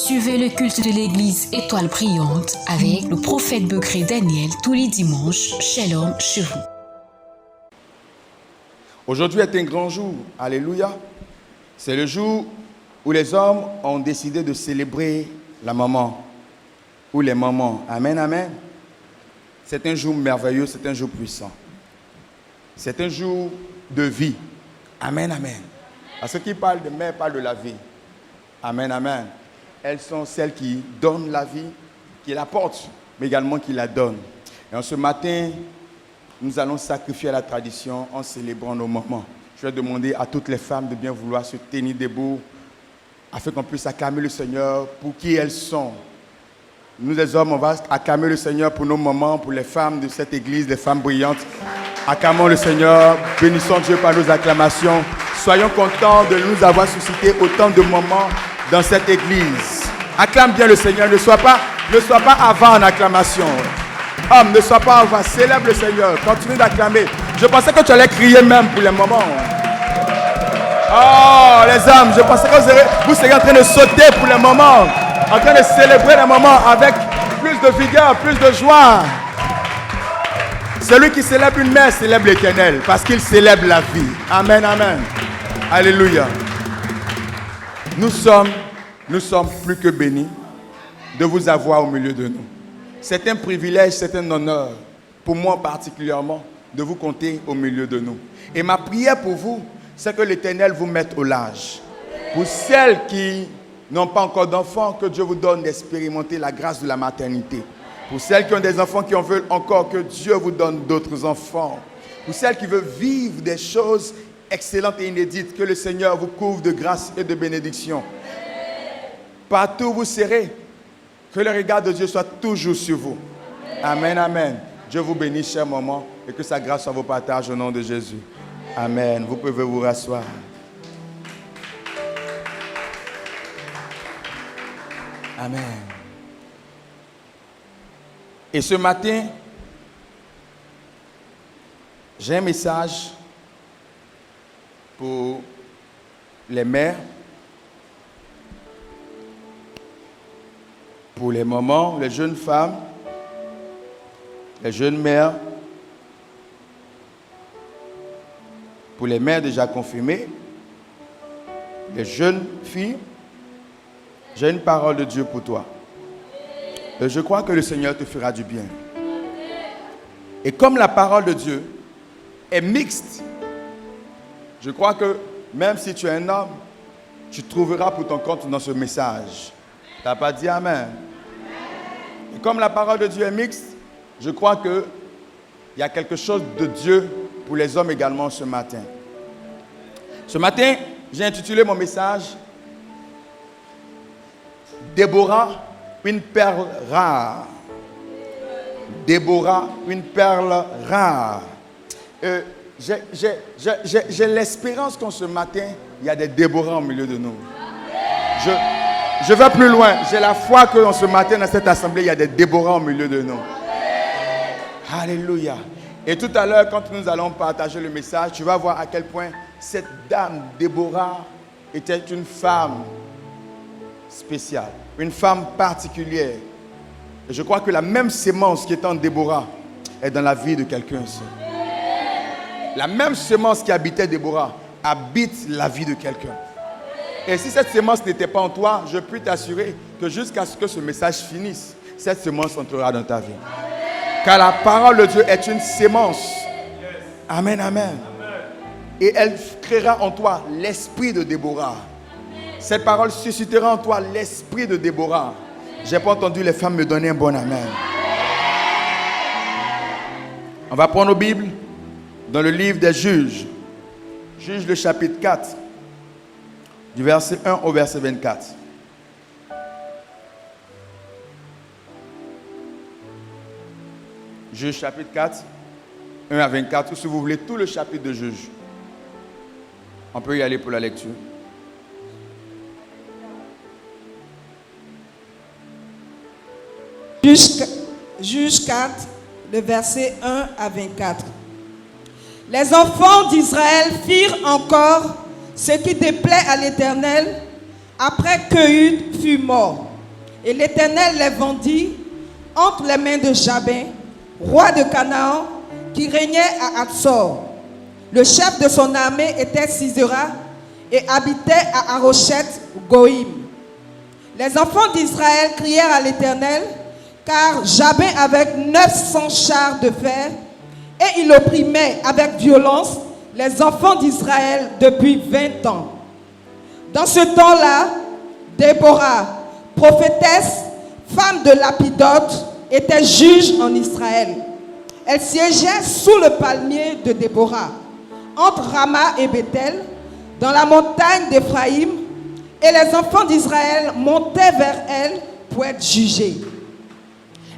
Suivez le culte de l'église Étoile Brillante avec le prophète Becré Daniel tous les dimanches. Shalom chez vous. Aujourd'hui est un grand jour. Alléluia. C'est le jour où les hommes ont décidé de célébrer la maman ou les mamans. Amen, amen. C'est un jour merveilleux, c'est un jour puissant. C'est un jour de vie. Amen, amen. Parce que qui parle de mère parle de la vie. Amen, amen. Elles sont celles qui donnent la vie, qui la portent, mais également qui la donnent. Et en ce matin, nous allons sacrifier à la tradition en célébrant nos mamans. Je vais demander à toutes les femmes de bien vouloir se tenir debout afin qu'on puisse acclamer le Seigneur pour qui elles sont. Nous les hommes, on va acclamer le Seigneur pour nos mamans, pour les femmes de cette église, les femmes brillantes. Acclamons le Seigneur, bénissons Dieu par nos acclamations. Soyons contents de nous avoir suscité autant de moments dans cette église. Acclame bien le Seigneur, ne sois pas avant en acclamation. Homme, ne sois pas avant, célèbre le Seigneur, continue d'acclamer. Je pensais que tu allais crier même pour les moments. Oh, les hommes, je pensais que vous seriez en train de sauter pour les moments, en train de célébrer les moments avec plus de vigueur, plus de joie. Celui qui célèbre une mère célèbre l'Éternel, parce qu'il célèbre la vie. Amen, amen. Alléluia. Nous sommes plus que bénis de vous avoir au milieu de nous. C'est un privilège, c'est un honneur, pour moi particulièrement, de vous compter au milieu de nous. Et ma prière pour vous, c'est que l'Éternel vous mette au large. Pour celles qui n'ont pas encore d'enfants, que Dieu vous donne d'expérimenter la grâce de la maternité. Pour celles qui ont des enfants qui en veulent encore, que Dieu vous donne d'autres enfants. Pour celles qui veulent vivre des choses excellentes et inédites, que le Seigneur vous couvre de grâce et de bénédiction. Partout où vous serez, que le regard de Dieu soit toujours sur vous. Amen, amen. Dieu vous bénisse, chers mamans, et que sa grâce soit vos partages au nom de Jésus. Amen. Vous pouvez vous rasseoir. Amen. Et ce matin, j'ai un message pour les mères, pour les mamans, les jeunes femmes, les jeunes mères, pour les mères déjà confirmées, les jeunes filles. J'ai une parole de Dieu pour toi. Et je crois que le Seigneur te fera du bien. Et comme la parole de Dieu est mixte, je crois que même si tu es un homme, tu trouveras pour ton compte dans ce message. Tu n'as pas dit Amen. Et comme la parole de Dieu est mixte, je crois qu'il y a quelque chose de Dieu pour les hommes également ce matin. Ce matin, j'ai intitulé mon message Déborah, une perle rare. Déborah, une perle rare. J'ai l'espérance qu'en ce matin, il y a des Déborah au milieu de nous. Je vais plus loin. J'ai la foi qu'en ce matin, dans cette assemblée, il y a des Déborah au milieu de nous. Alléluia. Et tout à l'heure, quand nous allons partager le message, tu vas voir à quel point cette dame, Déborah, était une femme spéciale, une femme particulière. Et je crois que la même sémence qui est en Déborah est dans la vie de quelqu'un ici. La même sémence qui habitait Déborah habite la vie de quelqu'un. Et si cette sémence n'était pas en toi, je peux t'assurer que jusqu'à ce que ce message finisse, cette sémence entrera dans ta vie. Car la parole de Dieu est une sémence. Amen, amen. Et elle créera en toi l'esprit de Déborah. Cette parole suscitera en toi l'esprit de Déborah. Je n'ai pas entendu les femmes me donner un bon amen. On va prendre nos Bibles dans le livre des Juges. Juges le chapitre 4, du verset 1 au verset 24. Juges chapitre 4, 1 à 24, ou si vous voulez tout le chapitre de Juges. On peut y aller pour la lecture. Juges 4, le verset 1 à 24. Les enfants d'Israël firent encore ce qui déplaît à l'Éternel après qu'Éhud fut mort. Et l'Éternel les vendit entre les mains de Jabin, roi de Canaan, qui régnait à Hatzor. Le chef de son armée était Sisera et habitait à Haroshet Goïm. Les enfants d'Israël crièrent à l'Éternel, car Jabin avait 900 chars de fer, et il opprimait avec violence les enfants d'Israël depuis 20 ans. Dans ce temps-là, Déborah, prophétesse, femme de Lapidote, était juge en Israël. Elle siégeait sous le palmier de Déborah, entre Rama et Bethel, dans la montagne d'Éphraïm, et les enfants d'Israël montaient vers elle pour être jugés.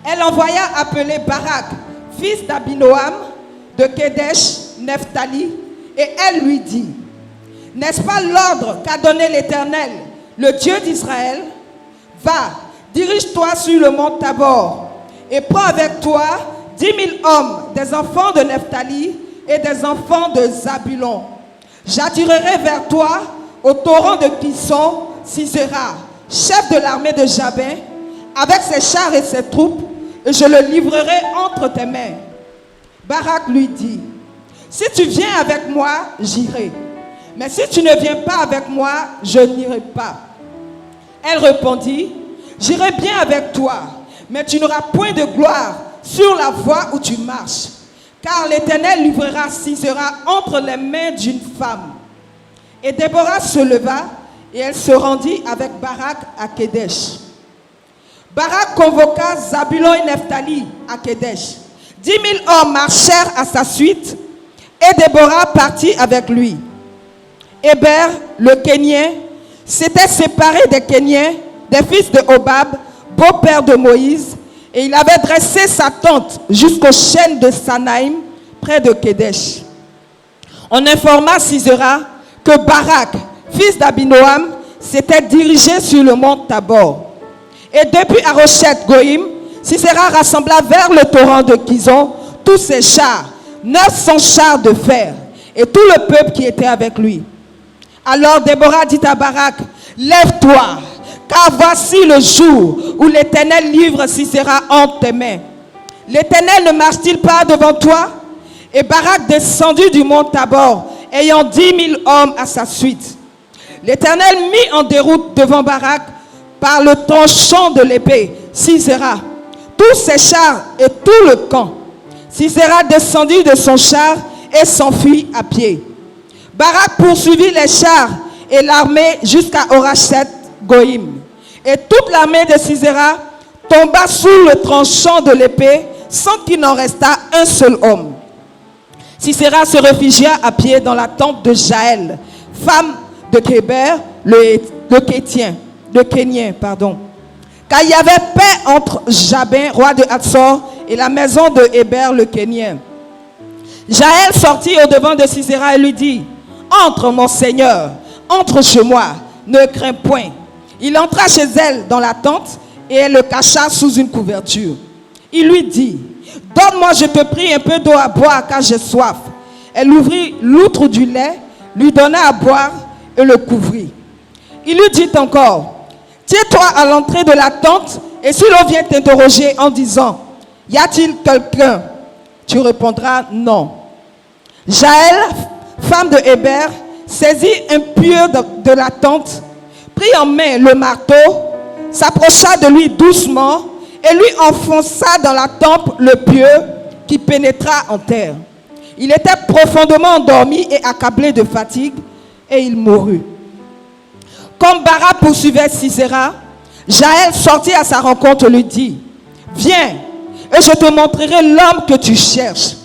Elle envoya appeler Barak, fils d'Abinoam, de Kedesh, Nephtali, et elle lui dit, « N'est-ce pas l'ordre qu'a donné l'Éternel, le Dieu d'Israël? Va, dirige-toi sur le mont Tabor, et prends avec toi 10 000 hommes, des enfants de Nephtali et des enfants de Zabulon. J'attirerai vers toi au torrent de Kison, Sisera, chef de l'armée de Jabin, avec ses chars et ses troupes, et je le livrerai entre tes mains. » Barak lui dit, « Si tu viens avec moi, j'irai. Mais si tu ne viens pas avec moi, je n'irai pas. » Elle répondit, « J'irai bien avec toi, mais tu n'auras point de gloire sur la voie où tu marches, car l'Éternel livrera Sisera entre les mains d'une femme. » Et Déborah se leva, et elle se rendit avec Barak à Kedesh. Barak convoqua Zabulon et Nephtali à Kedesh. 10 000 hommes marchèrent à sa suite, et Déborah partit avec lui. Héber, le Kénien, s'était séparé des Kéniens, des fils de Hobab, beau-père de Moïse, et il avait dressé sa tente jusqu'aux chênes de Sanaïm, près de Kedesh. On informa Sisera que Barak, fils d'Abinoam, s'était dirigé sur le mont Tabor. Et depuis Haroshet Goïm, Sisera rassembla vers le torrent de Kison tous ses chars, 900 chars de fer, et tout le peuple qui était avec lui. Alors Déborah dit à Barak, « Lève-toi, car voici le jour où l'Éternel livre Sisera entre tes mains. L'Éternel ne marche-t-il pas devant toi? » Et Barak descendit du mont Tabor, ayant 10 000 hommes à sa suite. L'Éternel mit en déroute devant Barak, par le tranchant de l'épée, Sisera, tous ses chars et tout le camp. Sisera descendit de son char et s'enfuit à pied. Barak poursuivit les chars et l'armée jusqu'à Haroshet Goïm. Et toute l'armée de Sisera tomba sous le tranchant de l'épée sans qu'il n'en restât un seul homme. Sisera se réfugia à pied dans la tente de Jaël, femme de Kéber, le Kénien. Car il y avait paix entre Jabin, roi de Hatzor, et la maison de Héber, le Kénien. Jaël sortit au-devant de Sisera et lui dit, « Entre, mon Seigneur, entre chez moi, ne crains point. » Il entra chez elle dans la tente et elle le cacha sous une couverture. Il lui dit, « Donne-moi, je te prie, un peu d'eau à boire, car j'ai soif. » Elle ouvrit l'outre du lait, lui donna à boire et le couvrit. Il lui dit encore, « Tiens-toi à l'entrée de la tente, et si l'on vient t'interroger en disant, « Y a-t-il quelqu'un ?» Tu répondras, « Non. » Jaël, femme de Héber, saisit un pieu de la tente, prit en main le marteau, s'approcha de lui doucement et lui enfonça dans la tempe le pieu qui pénétra en terre. Il était profondément endormi et accablé de fatigue, et il mourut. Comme Barak poursuivait Sisera, Jaël sortit à sa rencontre et lui dit, « Viens, et je te montrerai l'homme que tu cherches. »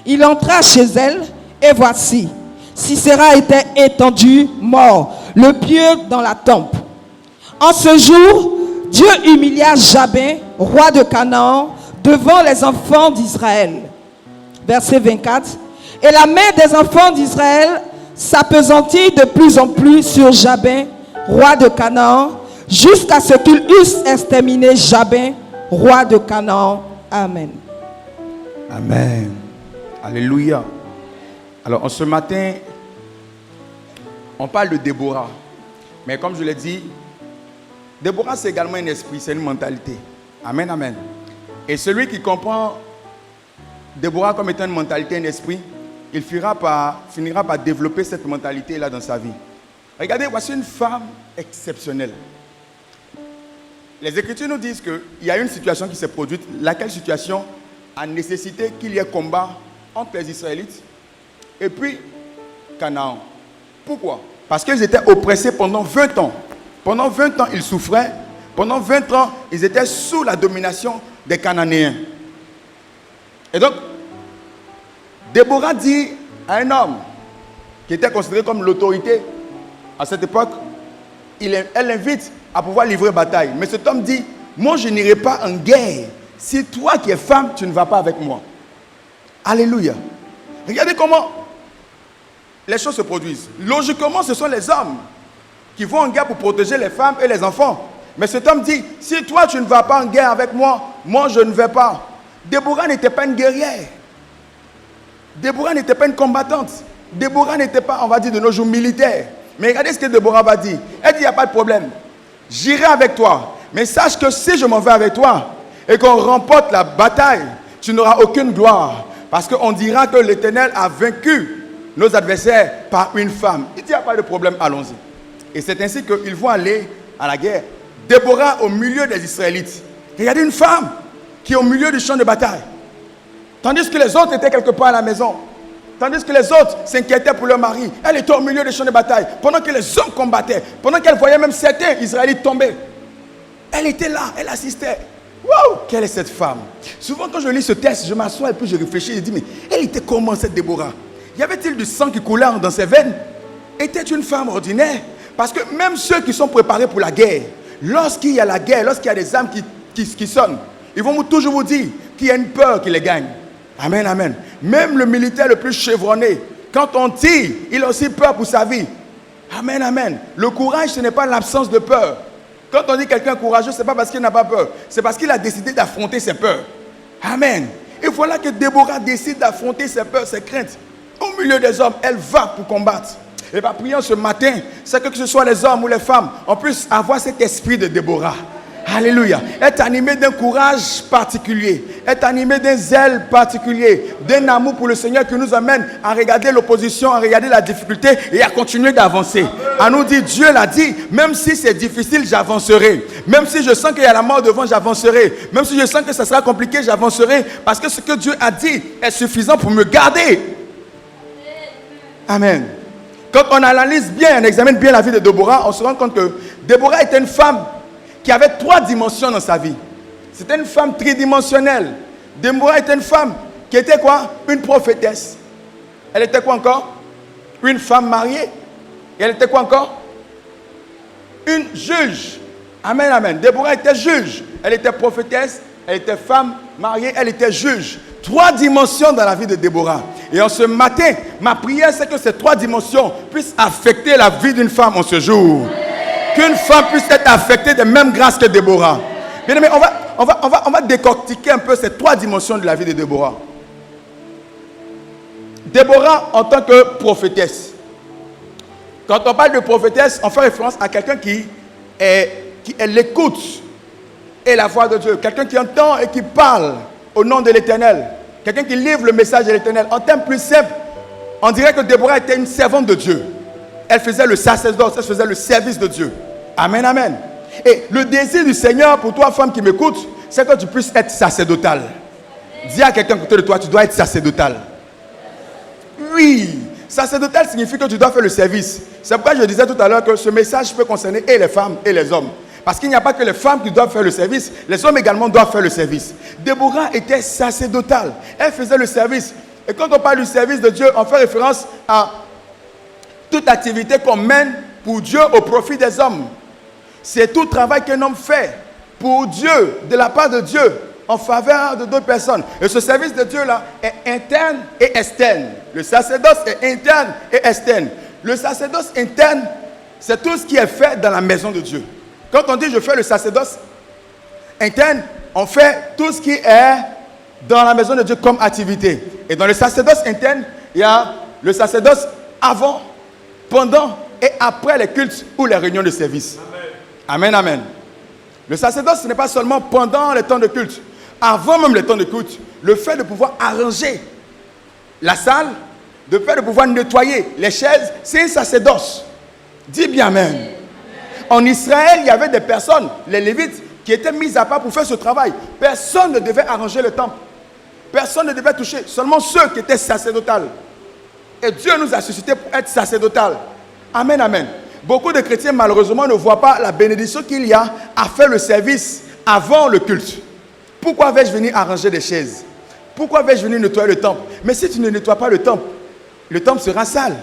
Il entra chez elle, et voici, Sisera était étendu, mort, le pieu dans la tempe. En ce jour, Dieu humilia Jabin, roi de Canaan, devant les enfants d'Israël. Verset 24. Et la main des enfants d'Israël s'appesantit de plus en plus sur Jabin, roi de Canaan, jusqu'à ce qu'ils eussent exterminé Jabin, roi de Canaan. Amen. Amen. Alléluia. Alors, ce matin, on parle de Déborah. Mais comme je l'ai dit, Déborah, c'est également un esprit, c'est une mentalité. Amen, amen. Et celui qui comprend Déborah comme étant une mentalité, un esprit, il finira par développer cette mentalité-là dans sa vie. Regardez, voici une femme exceptionnelle. Les Écritures nous disent qu'il y a une situation qui s'est produite, laquelle situation a nécessité qu'il y ait combat entre les Israélites et puis Canaan. Pourquoi? Parce qu'ils étaient oppressés pendant 20 ans. Pendant 20 ans, ils souffraient. Pendant 20 ans, ils étaient sous la domination des Cananéens. Et donc, Déborah dit à un homme qui était considéré comme l'autorité à cette époque, elle l'invite à pouvoir livrer bataille. Mais cet homme dit, moi je n'irai pas en guerre. Si toi qui es femme, tu ne vas pas avec moi. Alléluia. Regardez comment les choses se produisent. Logiquement, ce sont les hommes qui vont en guerre pour protéger les femmes et les enfants. Mais cet homme dit, si toi tu ne vas pas en guerre avec moi, moi je ne vais pas. Déborah n'était pas une guerrière. Déborah n'était pas une combattante. Déborah n'était pas, on va dire, de nos jours militaires. Mais regardez ce que Déborah va dire. Elle dit, il n'y a pas de problème. J'irai avec toi. Mais sache que si je m'en vais avec toi et qu'on remporte la bataille, tu n'auras aucune gloire. Parce qu'on dira que l'Éternel a vaincu nos adversaires par une femme. Il dit, il n'y a pas de problème, allons-y. Et c'est ainsi qu'ils vont aller à la guerre. Déborah au milieu des Israélites. Regardez une femme qui est au milieu du champ de bataille. Tandis que les autres étaient quelque part à la maison. Tandis que les autres s'inquiétaient pour leur mari. Elle était au milieu des champs de bataille. Pendant que les hommes combattaient. Pendant qu'elle voyait même certains Israélites tomber. Elle était là, elle assistait. Waouh, quelle est cette femme? Souvent quand je lis ce texte, je m'assois et puis je réfléchis. Je dis, mais elle était comment cette Déborah? Y avait-il du sang qui coulait dans ses veines? Était une femme ordinaire? Parce que même ceux qui sont préparés pour la guerre, lorsqu'il y a la guerre, lorsqu'il y a des armes qui sonnent, ils vont toujours vous dire qu'il y a une peur qui les gagne. Amen, amen. Même le militaire le plus chevronné, quand on tire, il a aussi peur pour sa vie. Amen, amen. Le courage, ce n'est pas l'absence de peur. Quand on dit quelqu'un courageux, ce n'est pas parce qu'il n'a pas peur. C'est parce qu'il a décidé d'affronter ses peurs. Amen. Et voilà que Déborah décide d'affronter ses peurs, ses craintes. Au milieu des hommes, elle va pour combattre. Et bien, prions ce matin, c'est que ce soit les hommes ou les femmes, on puisse avoir cet esprit de Déborah. Alléluia. Être animé d'un courage particulier, être animé d'un zèle particulier, d'un amour pour le Seigneur qui nous amène à regarder l'opposition, à regarder la difficulté et à continuer d'avancer. À nous dire, Dieu l'a dit, même si c'est difficile, j'avancerai. Même si je sens qu'il y a la mort devant, j'avancerai. Même si je sens que ça sera compliqué, j'avancerai. Parce que ce que Dieu a dit est suffisant pour me garder. Amen. Quand on analyse bien, on examine bien la vie de Déborah, on se rend compte que Déborah était une femme qui avait 3 dimensions dans sa vie. C'était une femme tridimensionnelle. Déborah était une femme qui était quoi? Une prophétesse. Elle était quoi encore? Une femme mariée. Et elle était quoi encore? Une juge. Amen, amen. Déborah était juge. Elle était prophétesse, elle était femme mariée, elle était juge. 3 dimensions dans la vie de Déborah. Et en ce matin, ma prière, c'est que ces 3 dimensions puissent affecter la vie d'une femme en ce jour. Qu'une femme puisse être affectée des mêmes grâces que Déborah. Bien aimé, on va décortiquer un peu ces 3 dimensions de la vie de Déborah. Déborah en tant que prophétesse. Quand on parle de prophétesse, on fait référence à quelqu'un qui est l'écoute et la voix de Dieu. Quelqu'un qui entend et qui parle au nom de l'Éternel. Quelqu'un qui livre le message de l'Éternel. En termes plus simples, on dirait que Déborah était une servante de Dieu. Elle faisait le sacerdoce, elle faisait le service de Dieu. Amen, amen. Et le désir du Seigneur pour toi, femme qui m'écoute, c'est que tu puisses être sacerdotale. Dis à quelqu'un à côté de toi, tu dois être sacerdotale. Oui, sacerdotale signifie que tu dois faire le service. C'est pourquoi je disais tout à l'heure que ce message peut concerner et les femmes et les hommes. Parce qu'il n'y a pas que les femmes qui doivent faire le service, les hommes également doivent faire le service. Déborah était sacerdotale. Elle faisait le service. Et quand on parle du service de Dieu, on fait référence à toute activité qu'on mène pour Dieu au profit des hommes. C'est tout travail qu'un homme fait pour Dieu, de la part de Dieu, en faveur de d'autres personnes. Et ce service de Dieu-là est interne et externe. Le sacerdoce est interne et externe. Le sacerdoce interne, c'est tout ce qui est fait dans la maison de Dieu. Quand on dit je fais le sacerdoce interne, on fait tout ce qui est dans la maison de Dieu comme activité. Et dans le sacerdoce interne, il y a le sacerdoce avant, pendant et après les cultes ou les réunions de service. Amen, amen. Le sacerdoce, ce n'est pas seulement pendant les temps de culte. Avant même les temps de culte, le fait de pouvoir arranger la salle, le fait de pouvoir nettoyer les chaises, c'est un sacerdoce. Dis bien amen. En Israël, il y avait des personnes, les Lévites, qui étaient mis à part pour faire ce travail. Personne ne devait arranger le temple. Personne ne devait toucher. Seulement ceux qui étaient sacerdotales. Et Dieu nous a suscité pour être sacerdotal. Amen, amen. Beaucoup de chrétiens, malheureusement, ne voient pas la bénédiction qu'il y a à faire le service avant le culte. Pourquoi vais-je venir arranger des chaises? Pourquoi vais-je venir nettoyer le temple? Mais si tu ne nettoies pas le temple sera sale.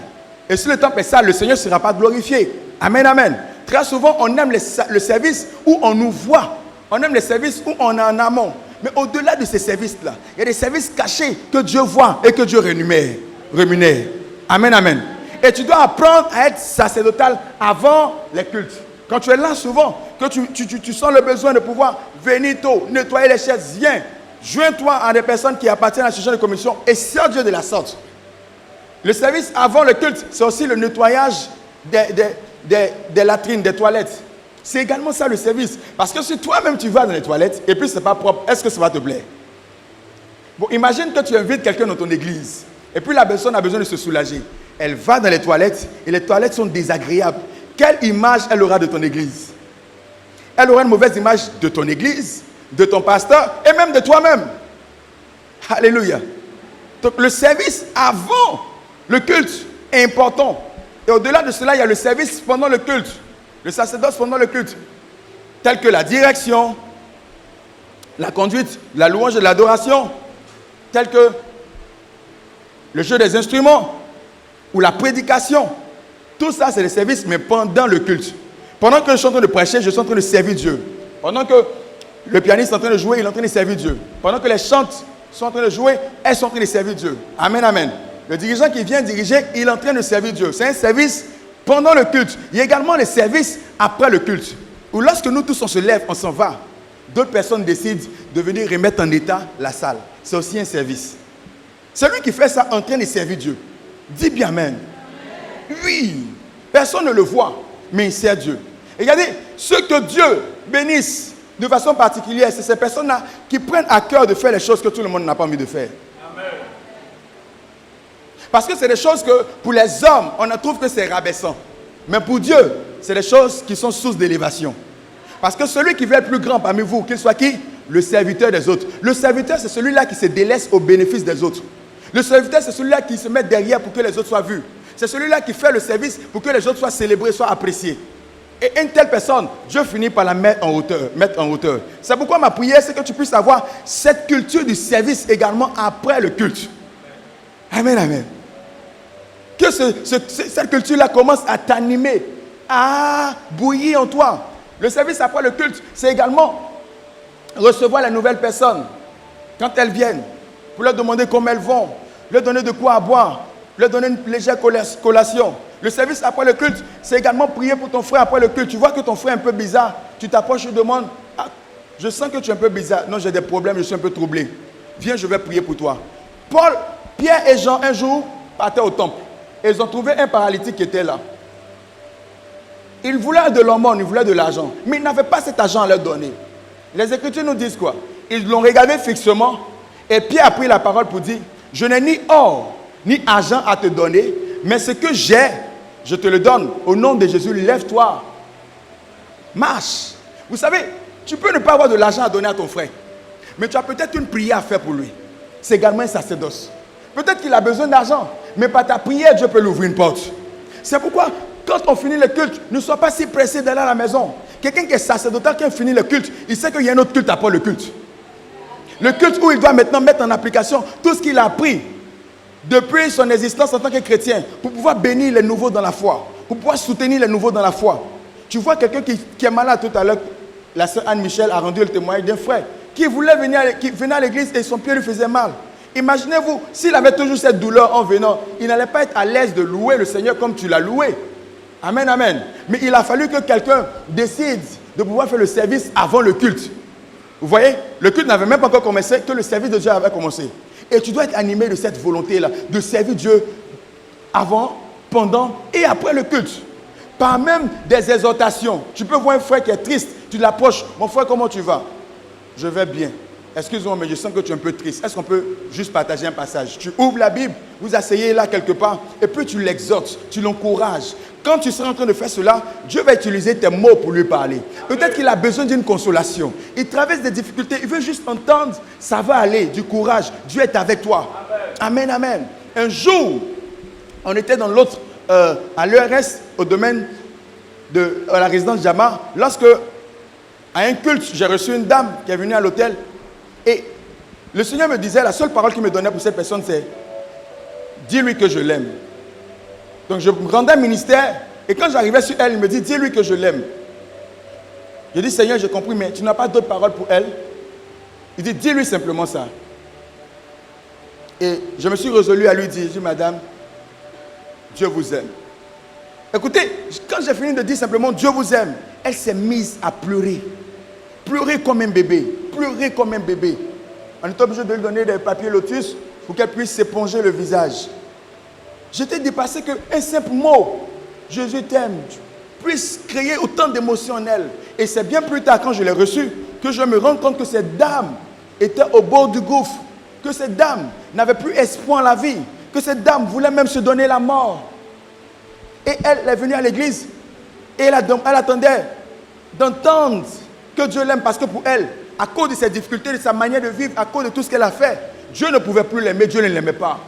Et si le temple est sale, le Seigneur ne sera pas glorifié. Amen, amen. Très souvent, on aime le service où on nous voit. On aime les services où on est en amont. Mais au-delà de ces services-là, il y a des services cachés que Dieu voit et que Dieu rémunère. Amen, amen. Et tu dois apprendre à être sacerdotal avant les cultes. Quand tu es là souvent, que tu sens le besoin de pouvoir venir tôt, nettoyer les chaises, viens. Joins-toi à des personnes qui appartiennent à ce genre de commission et sers Dieu de la sorte. Le service avant le culte, c'est aussi le nettoyage des latrines, des toilettes. C'est également ça le service. Parce que si toi-même tu vas dans les toilettes et puis c'est pas propre, est-ce que ça va te plaire? Bon, imagine que tu invites quelqu'un dans ton église et puis la personne a besoin de se soulager. Elle va dans les toilettes et les toilettes sont désagréables. Quelle image elle aura de ton église? Elle aura une mauvaise image de ton église, de ton pasteur et même de toi-même. Alléluia. Donc le service avant le culte est important. Et au-delà de cela, il y a le service pendant le culte. Le sacerdoce pendant le culte. Tel que la direction, la conduite, la louange et l'adoration. Tel que le jeu des instruments ou la prédication. Tout ça, c'est le service, mais pendant le culte. Pendant que je suis en train de prêcher, je suis en train de servir Dieu. Pendant que le pianiste est en train de jouer, il est en train de servir Dieu. Pendant que les chantes sont en train de jouer, elles sont en train de servir Dieu. Amen, amen. Le dirigeant qui vient diriger, il est en train de servir Dieu. C'est un service pendant le culte. Il y a également les services après le culte. Où lorsque nous tous on se lève, on s'en va. D'autres personnes décident de venir remettre en état la salle. C'est aussi un service. Celui qui fait ça en train de servir Dieu. Dis bien amen. Oui. Personne ne le voit, mais il sert Dieu. Et regardez, ceux que Dieu bénisse de façon particulière, c'est ces personnes-là qui prennent à cœur de faire les choses que tout le monde n'a pas envie de faire. Amen. Parce que c'est des choses que pour les hommes, on trouve que c'est rabaissant. Mais pour Dieu, c'est des choses qui sont source d'élévation. Parce que celui qui veut être plus grand parmi vous, qu'il soit qui? Le serviteur des autres. Le serviteur, c'est celui-là qui se délaisse au bénéfice des autres. Le serviteur, c'est celui-là qui se met derrière pour que les autres soient vus. C'est celui-là qui fait le service pour que les autres soient célébrés, soient appréciés. Et une telle personne, Dieu finit par la mettre en hauteur. C'est pourquoi ma prière, c'est que tu puisses avoir cette culture du service également après le culte. Amen, amen. Que cette culture-là commence à t'animer, à bouillir en toi. Le service après le culte, c'est également recevoir les nouvelles personnes quand elles viennent, pour leur demander comment elles vont, leur donner de quoi à boire, leur donner une légère collation. Le service après le culte, c'est également prier pour ton frère après le culte. Tu vois que ton frère est un peu bizarre, tu t'approches, tu demandes, ah, je sens que tu es un peu bizarre. Non, j'ai des problèmes, je suis un peu troublé. Viens, je vais prier pour toi. Pierre et Jean, un jour, partaient au temple. Et ils ont trouvé un paralytique qui était là. Ils voulaient de l'aumône, ils voulaient de l'argent. Mais ils n'avaient pas cet argent à leur donner. Les Écritures nous disent quoi? Ils l'ont regardé fixement. Et Pierre a pris la parole pour dire, je n'ai ni or, ni argent à te donner, mais ce que j'ai, je te le donne. Au nom de Jésus, lève-toi. Marche. Vous savez, tu peux ne pas avoir de l'argent à donner à ton frère. Mais tu as peut-être une prière à faire pour lui. C'est également un sacerdoce. Peut-être qu'il a besoin d'argent. Mais par ta prière, Dieu peut lui ouvrir une porte. C'est pourquoi, quand on finit le culte, ne sois pas si pressé d'aller à la maison. Quelqu'un qui est sacerdotal, qui a fini le culte, il sait qu'il y a un autre culte après le culte. Le culte où il doit maintenant mettre en application tout ce qu'il a appris depuis son existence en tant que chrétien pour pouvoir bénir les nouveaux dans la foi, pour pouvoir soutenir les nouveaux dans la foi. Tu vois quelqu'un qui est malade tout à l'heure, la sœur Anne-Michel a rendu le témoignage d'un frère qui voulait venir, qui venait à l'église et son pied lui faisait mal. Imaginez-vous, s'il avait toujours cette douleur en venant, il n'allait pas être à l'aise de louer le Seigneur comme tu l'as loué. Amen, amen. Mais il a fallu que quelqu'un décide de pouvoir faire le service avant le culte. Vous voyez, le culte n'avait même pas encore commencé, que le service de Dieu avait commencé. Et tu dois être animé de cette volonté-là, de servir Dieu avant, pendant et après le culte. Par même des exhortations. Tu peux voir un frère qui est triste, Tu l'approches. Mon frère, comment tu vas? Je vais bien. Excuse-moi, mais je sens que tu es un peu triste. Est-ce qu'on peut juste partager un passage? Tu ouvres la Bible, vous asseyez là quelque part, et puis tu l'exhortes, tu l'encourages. Quand tu seras en train de faire cela, Dieu va utiliser tes mots pour lui parler. Peut-être qu'il a besoin d'une consolation. Il traverse des difficultés, il veut juste entendre, ça va aller, du courage. Dieu est avec toi. Amen, amen. Un jour, on était dans l'autre, à l'ERS, au domaine de la résidence Jama, lorsque, à un culte, j'ai reçu une dame qui est venue à l'hôtel. Et le Seigneur me disait, la seule parole qu'il me donnait pour cette personne, c'est « Dis-lui que je l'aime ». Donc je me rendais à un ministère, et quand j'arrivais sur elle, il me dit « Dis-lui que je l'aime ». Je dis « Seigneur, j'ai compris, mais tu n'as pas d'autres paroles pour elle ?» Il dit « Dis-lui simplement ça ». Et je me suis résolu à lui dire « Madame, Dieu vous aime ». Écoutez, quand j'ai fini de dire simplement « Dieu vous aime », elle s'est mise à pleurer. Pleurer comme un bébé. Pleurer comme un bébé. On est obligé de lui donner des papiers lotus pour qu'elle puisse s'éponger le visage. J'étais dépassé qu'un simple mot, Jésus t'aime, puisse créer autant d'émotions en elle. Et c'est bien plus tard, quand je l'ai reçu, que je me rends compte que cette dame était au bord du gouffre, que cette dame n'avait plus espoir en la vie, que cette dame voulait même se donner la mort. Et elle est venue à l'église et elle attendait d'entendre que Dieu l'aime, parce que pour elle, à cause de ses difficultés, de sa manière de vivre, à cause de tout ce qu'elle a fait, Dieu ne pouvait plus l'aimer, Dieu ne l'aimait pas.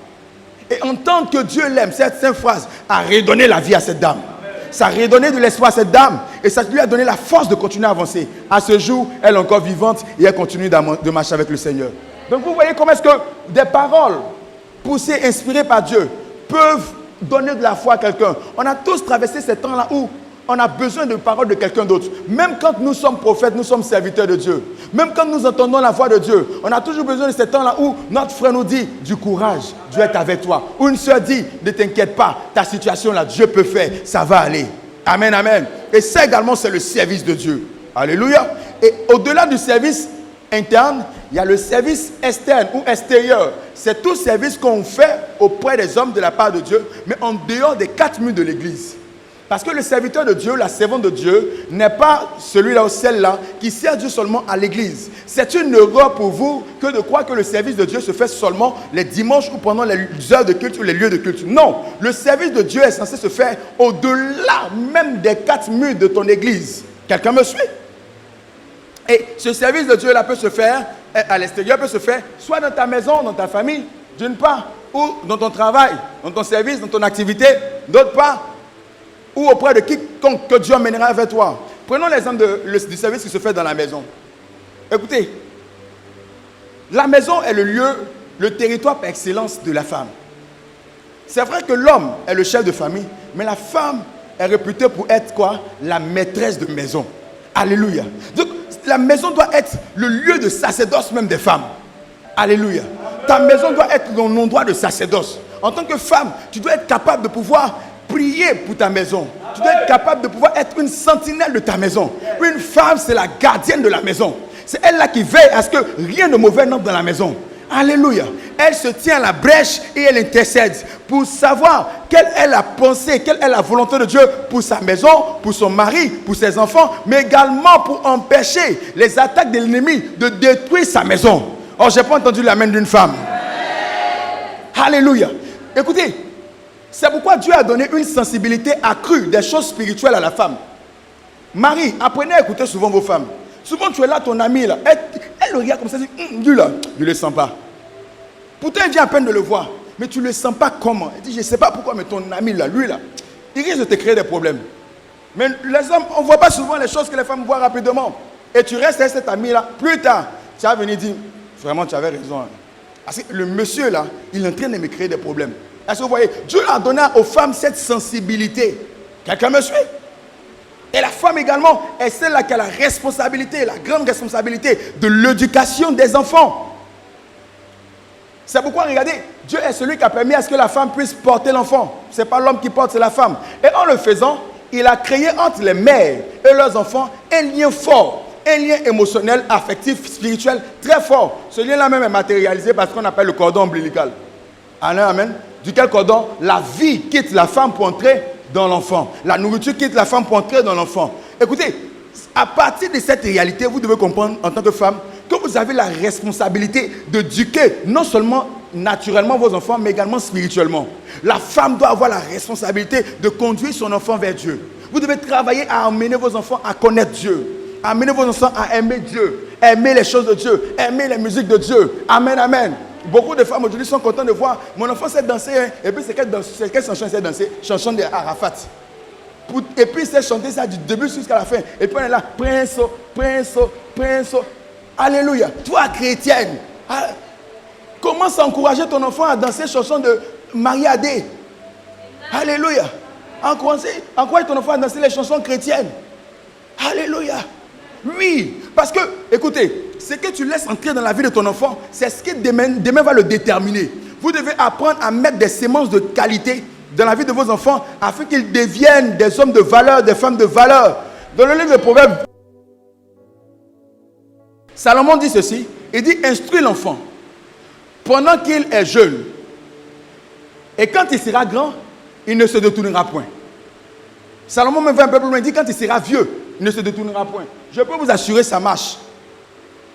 Et entendre que Dieu l'aime, cette simple phrase a redonné la vie à cette dame. Ça a redonné de l'espoir à cette dame et ça lui a donné la force de continuer à avancer. À ce jour, elle est encore vivante et elle continue de marcher avec le Seigneur. Donc vous voyez comment est-ce que des paroles poussées, inspirées par Dieu peuvent donner de la foi à quelqu'un. On a tous traversé ces temps-là où on a besoin de paroles de quelqu'un d'autre. Même quand nous sommes prophètes, nous sommes serviteurs de Dieu. Même quand nous entendons la voix de Dieu, on a toujours besoin de ces temps-là où notre frère nous dit du courage, Dieu est avec toi. Ou une soeur dit, ne t'inquiète pas, ta situation là, Dieu peut faire, ça va aller. Amen, amen. Et ça également, c'est le service de Dieu. Alléluia. Et au-delà du service interne, il y a le service externe ou extérieur. C'est tout service qu'on fait auprès des hommes de la part de Dieu, mais en dehors des 4 murs de l'église. Parce que le serviteur de Dieu, la servante de Dieu, n'est pas celui-là ou celle-là qui sert Dieu seulement à l'église. C'est une erreur pour vous que de croire que le service de Dieu se fait seulement les dimanches ou pendant les heures de culte ou les lieux de culte. Non, le service de Dieu est censé se faire au-delà même des 4 murs de ton église. Quelqu'un me suit? Et ce service de Dieu-là peut se faire à l'extérieur, peut se faire soit dans ta maison, dans ta famille, d'une part, ou dans ton travail, dans ton service, dans ton activité, d'autre part, ou auprès de quiconque que Dieu emmènera vers toi. Prenons l'exemple du service qui se fait dans la maison. Écoutez, la maison est le lieu, le territoire par excellence de la femme. C'est vrai que l'homme est le chef de famille, mais la femme est réputée pour être quoi? La maîtresse de maison. Alléluia. Donc, la maison doit être le lieu de sacerdoce même des femmes. Alléluia. Ta maison doit être ton endroit de sacerdoce. En tant que femme, tu dois être capable de pouvoir prier pour ta maison. Tu dois être capable de pouvoir être une sentinelle de ta maison. Une femme, c'est la gardienne de la maison. C'est elle là qui veille à ce que rien de mauvais n'entre dans la maison. Alléluia. Elle se tient à la brèche et elle intercède pour savoir quelle est la pensée, quelle est la volonté de Dieu pour sa maison, pour son mari, pour ses enfants, mais également pour empêcher les attaques de l'ennemi de détruire sa maison. Oh, je n'ai pas entendu l'amen d'une femme. Alléluia. Écoutez, c'est pourquoi Dieu a donné une sensibilité accrue des choses spirituelles à la femme. Marie, apprenez à écouter souvent vos femmes. Souvent tu es là, ton ami là, elle le regarde comme ça, elle dit, lui là, je ne le sens pas. Pourtant elle vient à peine de le voir, mais tu ne le sens pas comment. Elle dit, je ne sais pas pourquoi, mais ton ami là, lui là, il risque de te créer des problèmes. Mais les hommes, on ne voit pas souvent les choses que les femmes voient rapidement. Et tu restes avec cet ami là, plus tard, tu vas venir dire, vraiment tu avais raison. Parce que le monsieur là, il est en train de me créer des problèmes. Est-ce que vous voyez, Dieu a donné aux femmes cette sensibilité. Quelqu'un me suit? Et la femme également est celle-là qui a la responsabilité, la grande responsabilité de l'éducation des enfants. C'est pourquoi, regardez, Dieu est celui qui a permis à ce que la femme puisse porter l'enfant. Ce n'est pas l'homme qui porte, c'est la femme. Et en le faisant, il a créé entre les mères et leurs enfants un lien fort, un lien émotionnel, affectif, spirituel très fort. Ce lien-là même est matérialisé par ce qu'on appelle le cordon ombilical. Amen, amen. Duquel cordon, la vie quitte la femme pour entrer dans l'enfant. La nourriture quitte la femme pour entrer dans l'enfant. Écoutez, À partir de cette réalité, vous devez comprendre en tant que femme que vous avez la responsabilité d'éduquer non seulement naturellement vos enfants, mais également spirituellement. La femme doit avoir la responsabilité de conduire son enfant vers Dieu. Vous devez travailler à amener vos enfants à connaître Dieu, à amener vos enfants à aimer Dieu, aimer les choses de Dieu, aimer les musiques de Dieu. Amen, amen. Beaucoup de femmes aujourd'hui sont contentes de voir mon enfant sait danser, hein, et puis c'est quelle chanson sait danser? Chanson de Arafat. Et puis il sait chanter ça du début jusqu'à la fin. Et puis on est là, prince, prince, prince. Alléluia. Toi, chrétienne, commence à encourager ton enfant à danser chanson de Marie-Adé. Alléluia. Encourage ton enfant à danser les chansons chrétiennes. Alléluia. Oui, parce que, écoutez, ce que tu laisses entrer dans la vie de ton enfant, c'est ce qui demain va le déterminer. Vous devez apprendre à mettre des semences de qualité dans la vie de vos enfants afin qu'ils deviennent des hommes de valeur, des femmes de valeur. Dans le livre de Proverbes, Salomon dit ceci, il dit instruis l'enfant pendant qu'il est jeune, et quand il sera grand, il ne se détournera point. Salomon me va un peu plus loin, il dit quand il sera vieux, il ne se détournera point. Je peux vous assurer, ça marche.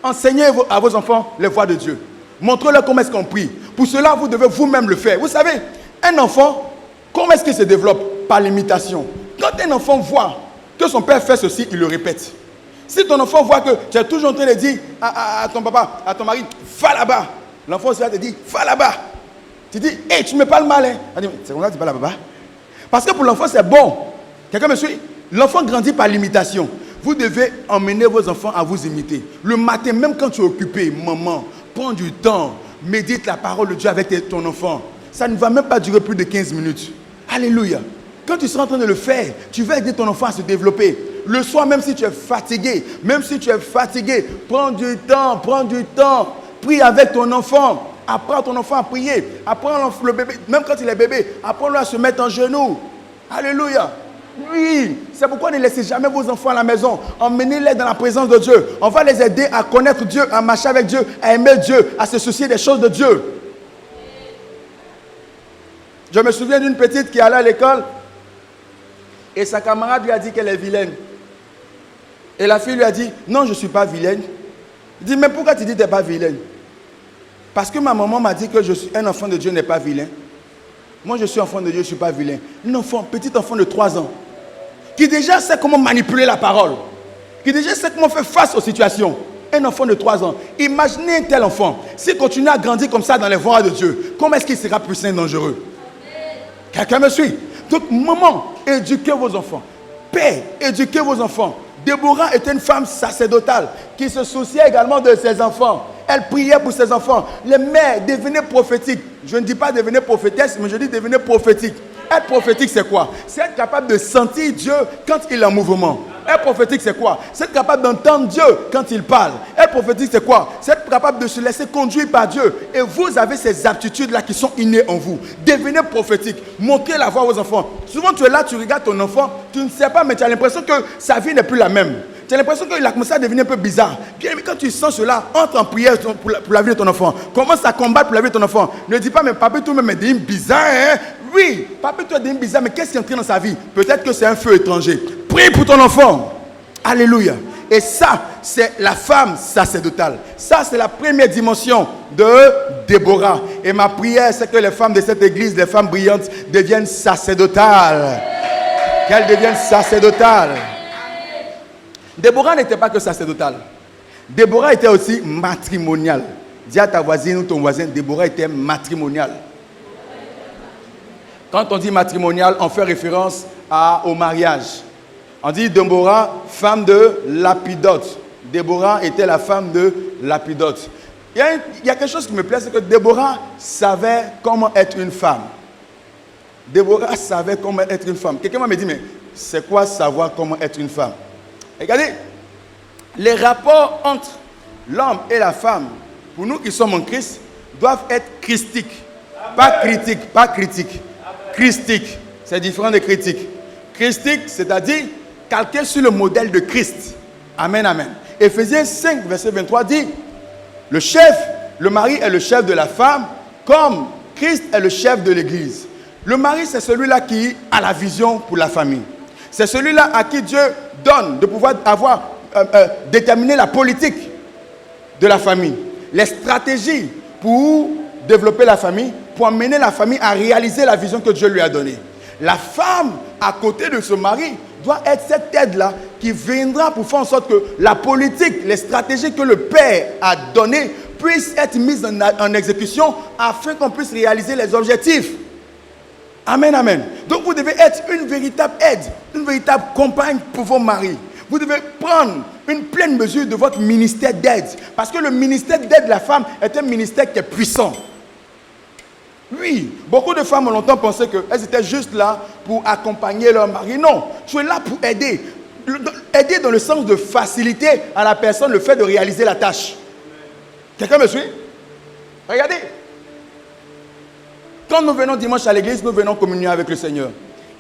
Enseignez à vos enfants les voies de Dieu. Montrez-leur comment est-ce qu'on prie. Pour cela, vous devez vous-même le faire. Vous savez, un enfant, comment est-ce qu'il se développe? Par l'imitation. Quand un enfant voit que son père fait ceci, il le répète. Si ton enfant voit que tu es toujours en train de dire à ton papa, à ton mari, va là-bas. L'enfant aussi va te dire, va là-bas. Tu dis, hé, tu me parles mal. Hein? Il dit, c'est comme ça que tu parles là-bas. Parce que pour l'enfant, c'est bon. Quelqu'un me suit? L'enfant grandit par l'imitation. Vous devez emmener vos enfants à vous imiter. Le matin, même quand tu es occupé, maman, prends du temps, médite la parole de Dieu avec ton enfant. Ça ne va même pas durer plus de 15 minutes. Alléluia. Quand tu seras en train de le faire, tu vas aider ton enfant à se développer. Le soir, même si tu es fatigué, prends du temps, prie avec ton enfant. Apprends ton enfant à prier. Apprends le bébé, même quand il est bébé, apprends-le à se mettre en genoux. Alléluia. Oui, c'est pourquoi ne laissez jamais vos enfants à la maison. Emmenez-les dans la présence de Dieu. On va les aider à connaître Dieu, à marcher avec Dieu, à aimer Dieu, à se soucier des choses de Dieu. Je me souviens d'une petite qui allait à l'école et sa camarade lui a dit qu'elle est vilaine. Et la fille lui a dit, non, je ne suis pas vilaine. Il dit, mais pourquoi tu dis que tu n'es pas vilaine? Parce que ma maman m'a dit que un enfant de Dieu n'est pas vilain. Moi, je suis enfant de Dieu, je ne suis pas vilain. Petit enfant de 3 ans, qui déjà sait comment manipuler la parole, qui déjà sait comment faire face aux situations. Un enfant de 3 ans. Imaginez un tel enfant, s'il continue à grandir comme ça dans les voies de Dieu, comment est-ce qu'il sera puissant et dangereux? Quelqu'un me suit? Donc, maman, éduquez vos enfants. Père, éduquez vos enfants. Déborah était une femme sacerdotale qui se souciait également de ses enfants. Elle priait pour ses enfants. Les mères devenaient prophétiques. Je ne dis pas devenir prophétesse, mais je dis devenir prophétique. Être prophétique, c'est quoi? C'est être capable de sentir Dieu quand il est en mouvement. Être prophétique, c'est quoi? C'est être capable d'entendre Dieu quand il parle. Être prophétique, c'est quoi? C'est être capable de se laisser conduire par Dieu. Et vous avez ces aptitudes-là qui sont innées en vous. Devenez prophétique. Montrez la voie aux enfants. Souvent, tu es là, tu regardes ton enfant, tu ne sais pas, mais tu as l'impression que sa vie n'est plus la même. Tu as l'impression qu'il a commencé à devenir un peu bizarre. Bien, mais quand tu sens cela, entre en prière pour la vie de ton enfant. Commence à combattre pour la vie de ton enfant. Ne dis pas, mais papa, tout même est devenu bizarre. Hein? Oui, papa, tu es devenu bizarre, mais qu'est-ce qui est entré dans sa vie? Peut-être que c'est un feu étranger. Prie pour ton enfant. Alléluia. Et ça, c'est la femme sacerdotale. Ça, c'est la première dimension de Déborah. Et ma prière, c'est que les femmes de cette église, les femmes brillantes, deviennent sacerdotales. Qu'elles deviennent sacerdotales. Déborah n'était pas que sacerdotale. Déborah était aussi matrimoniale. Dis à ta voisine ou ton voisin, Déborah était matrimoniale. Quand on dit matrimonial, on fait référence au mariage. On dit Déborah, femme de Lapidote. Déborah était la femme de Lapidote. Il y a quelque chose qui me plaît, c'est que Déborah savait comment être une femme. Déborah savait comment être une femme. Quelqu'un m'a dit, mais c'est quoi savoir comment être une femme? Regardez, les rapports entre l'homme et la femme, pour nous qui sommes en Christ, doivent être christiques. Pas critiques, pas critiques. Christique, c'est différent de critique. Christique, c'est-à-dire calqué sur le modèle de Christ. Amen, amen. Éphésiens 5, verset 23 dit, le mari est le chef de la femme, comme Christ est le chef de l'église. Le mari, c'est celui-là qui a la vision pour la famille. C'est celui-là à qui Dieu donne de pouvoir déterminer la politique de la famille, les stratégies pour développer la famille, pour amener la famille à réaliser la vision que Dieu lui a donnée. La femme, à côté de ce mari, doit être cette aide-là qui viendra pour faire en sorte que la politique, les stratégies que le père a données puissent être mises en exécution afin qu'on puisse réaliser les objectifs. Amen, amen. Donc vous devez être une véritable aide, une véritable compagne pour vos maris. Vous devez prendre une pleine mesure de votre ministère d'aide. Parce que le ministère d'aide de la femme est un ministère qui est puissant. Oui, beaucoup de femmes ont longtemps pensé qu'elles étaient juste là pour accompagner leur mari. Non, tu es là pour aider. Aider dans le sens de faciliter à la personne le fait de réaliser la tâche. Quelqu'un me suit? Regardez. Quand nous venons dimanche à l'église, nous venons communier avec le Seigneur.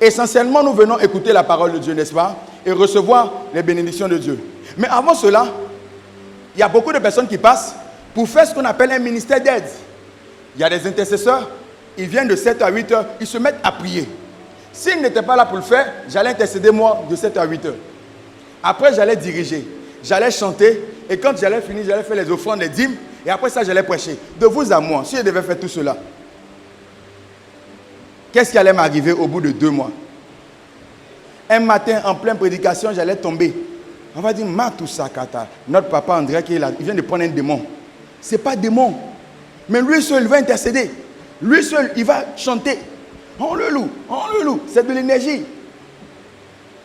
Essentiellement, nous venons écouter la parole de Dieu, n'est-ce pas? Et recevoir les bénédictions de Dieu. Mais avant cela, il y a beaucoup de personnes qui passent pour faire ce qu'on appelle un ministère d'aide. Il y a des intercesseurs, ils viennent de 7 à 8 heures, ils se mettent à prier. S'ils n'étaient pas là pour le faire, j'allais intercéder moi de 7 à 8 heures. Après, j'allais diriger, j'allais chanter, et quand j'allais finir, j'allais faire les offrandes, les dîmes, et après ça, j'allais prêcher. De vous à moi, si je devais faire tout cela, qu'est-ce qui allait m'arriver au bout de 2 mois? Un matin, en pleine prédication, j'allais tomber. On va dire, Matusakata, notre papa André qui est là, il vient de prendre un démon. Ce n'est pas un démon. Mais lui seul, il va intercéder. Lui seul, il va chanter. On le loue, c'est de l'énergie.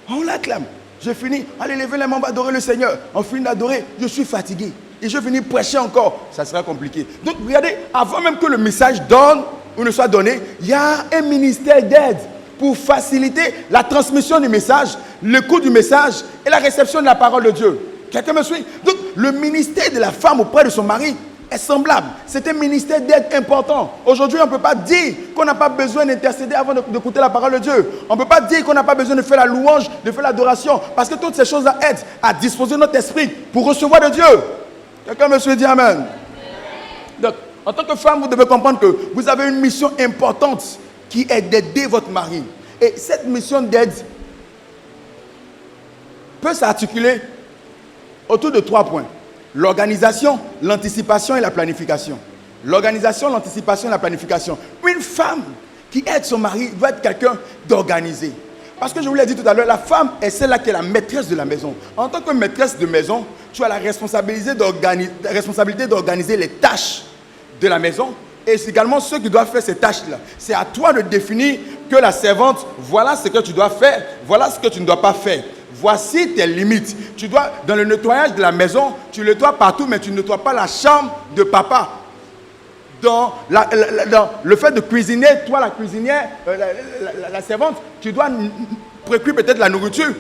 On l'acclame. Je finis, allez lever les mains, on va adorer le Seigneur. On finit d'adorer, je suis fatigué. Et je finis prêcher encore. Ça sera compliqué. Donc regardez, avant même que le message donne ou ne soit donné, il y a un ministère d'aide pour faciliter la transmission du message, l'écoute du message et la réception de la parole de Dieu. Quelqu'un me suit? Donc le ministère de la femme auprès de son mari est semblable. C'est un ministère d'aide important. Aujourd'hui, on ne peut pas dire qu'on n'a pas besoin d'intercéder avant d'écouter la parole de Dieu. On ne peut pas dire qu'on n'a pas besoin de faire la louange, de faire l'adoration. Parce que toutes ces choses-là aident à disposer notre esprit pour recevoir de Dieu. Quelqu'un me suit, dit Amen. Donc, en tant que femme, vous devez comprendre que vous avez une mission importante qui est d'aider votre mari. Et cette mission d'aide peut s'articuler autour de 3 points. L'organisation, l'anticipation et la planification. L'organisation, l'anticipation et la planification. Une femme qui aide son mari doit être quelqu'un d'organisé. Parce que je vous l'ai dit tout à l'heure, la femme est celle-là qui est la maîtresse de la maison. En tant que maîtresse de maison, tu as la responsabilité d'organiser les tâches de la maison. Et c'est également ceux qui doivent faire ces tâches-là. C'est à toi de définir que la servante, voilà ce que tu dois faire, voilà ce que tu ne dois pas faire. Voici tes limites. Tu dois, dans le nettoyage de la maison, tu nettoies partout, mais tu ne nettoies pas la chambre de papa. Dans le fait de cuisiner, toi la cuisinière, la servante, tu dois préparer peut-être la nourriture,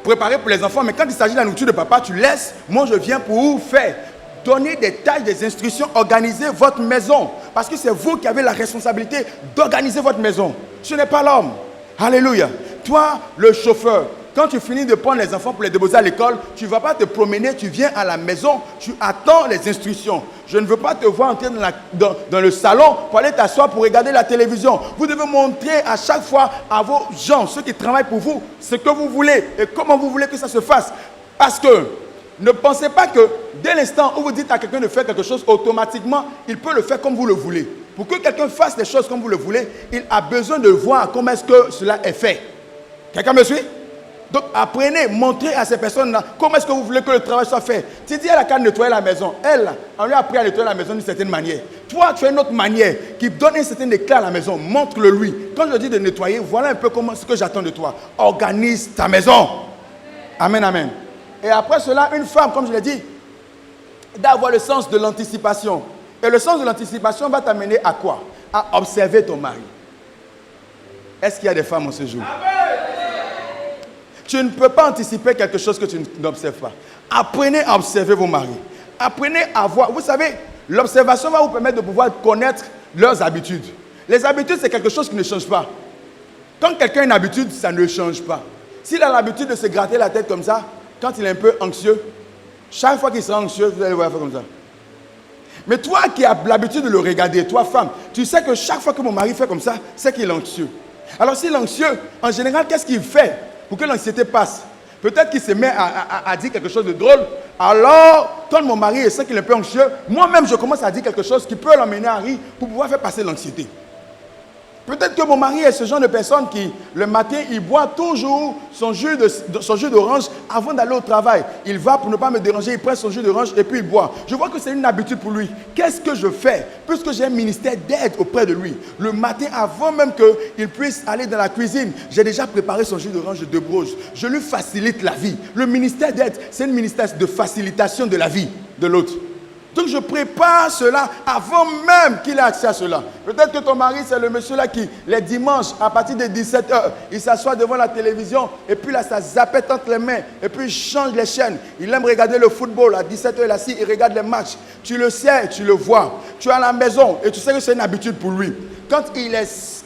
préparer pour les enfants, mais quand il s'agit de la nourriture de papa, tu laisses, moi je viens pour faire. Donner des tâches, des instructions, organiser votre maison. Parce que c'est vous qui avez la responsabilité d'organiser votre maison. Ce n'est pas l'homme. Alléluia. Toi, le chauffeur, quand tu finis de prendre les enfants pour les déposer à l'école, tu ne vas pas te promener, tu viens à la maison, tu attends les instructions. Je ne veux pas te voir entrer dans le salon pour aller t'asseoir pour regarder la télévision. Vous devez montrer à chaque fois à vos gens, ceux qui travaillent pour vous, ce que vous voulez et comment vous voulez que ça se fasse. Parce que ne pensez pas que dès l'instant où vous dites à quelqu'un de faire quelque chose, automatiquement, il peut le faire comme vous le voulez. Pour que quelqu'un fasse les choses comme vous le voulez, il a besoin de voir comment est-ce que cela est fait. Quelqu'un me suit? Donc apprenez, montrez à ces personnes-là comment est-ce que vous voulez que le travail soit fait. Tu dis à la canne de nettoyer la maison. Elle, on lui a appris à nettoyer la maison d'une certaine manière. Toi, tu as une autre manière qui donne un certain éclat à la maison. Montre-le lui. Quand je dis de nettoyer, voilà un peu comment ce que j'attends de toi. Organise ta maison. Amen, amen. Et après cela, une femme, comme je l'ai dit, doit avoir le sens de l'anticipation. Et le sens de l'anticipation va t'amener à quoi? À observer ton mari. Est-ce qu'il y a des femmes en ce jour? Tu ne peux pas anticiper quelque chose que tu n'observes pas. Apprenez à observer vos maris. Apprenez à voir. Vous savez, l'observation va vous permettre de pouvoir connaître leurs habitudes. Les habitudes, c'est quelque chose qui ne change pas. Quand quelqu'un a une habitude, ça ne change pas. S'il a l'habitude de se gratter la tête comme ça, quand il est un peu anxieux, chaque fois qu'il sera anxieux, vous allez voir faire comme ça. Mais toi qui as l'habitude de le regarder, toi femme, tu sais que chaque fois que mon mari fait comme ça, c'est qu'il est anxieux. Alors s'il est anxieux, en général, qu'est-ce qu'il fait pour que l'anxiété passe. Peut-être qu'il se met à dire quelque chose de drôle. Alors, quand mon mari sent qu'il est un peu anxieux, moi-même, je commence à dire quelque chose qui peut l'emmener à rire pour pouvoir faire passer l'anxiété. Peut-être que mon mari est ce genre de personne qui, le matin, il boit toujours son jus d'orange avant d'aller au travail. Il va pour ne pas me déranger, il prend son jus d'orange et puis il boit. Je vois que c'est une habitude pour lui. Qu'est-ce que je fais? Puisque j'ai un ministère d'aide auprès de lui. Le matin, avant même qu'il puisse aller dans la cuisine, j'ai déjà préparé son jus d'orange de Bruges. Je lui facilite la vie. Le ministère d'aide, c'est un ministère de facilitation de la vie de l'autre. Donc je prépare cela avant même qu'il ait accès à cela. Peut-être que ton mari, c'est le monsieur là qui, les dimanches, à partir de 17h, il s'assoit devant la télévision et puis là, ça zappette entre les mains et puis il change les chaînes. Il aime regarder le football. À 17h, il est assis, il regarde les matchs. Tu le sais, tu le vois. Tu es à la maison et tu sais que c'est une habitude pour lui. Quand il est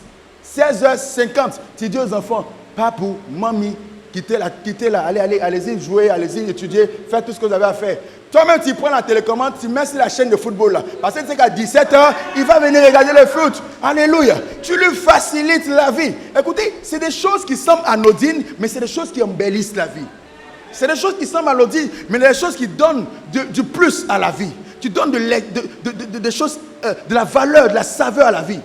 16h50, tu dis aux enfants, papou, mamie, quittez là, allez-y jouer, allez-y étudier, faites tout ce que vous avez à faire. Toi-même, tu prends la télécommande, tu mets sur la chaîne de football là. Parce que tu sais qu'à 17h, il va venir regarder le foot. Alléluia. Tu lui facilites la vie. Écoutez, c'est des choses qui semblent anodines, mais c'est des choses qui embellissent la vie. C'est des choses qui semblent anodines, mais des choses qui donnent du plus à la vie. Tu donnes des choses, de la valeur, de la saveur à la vie.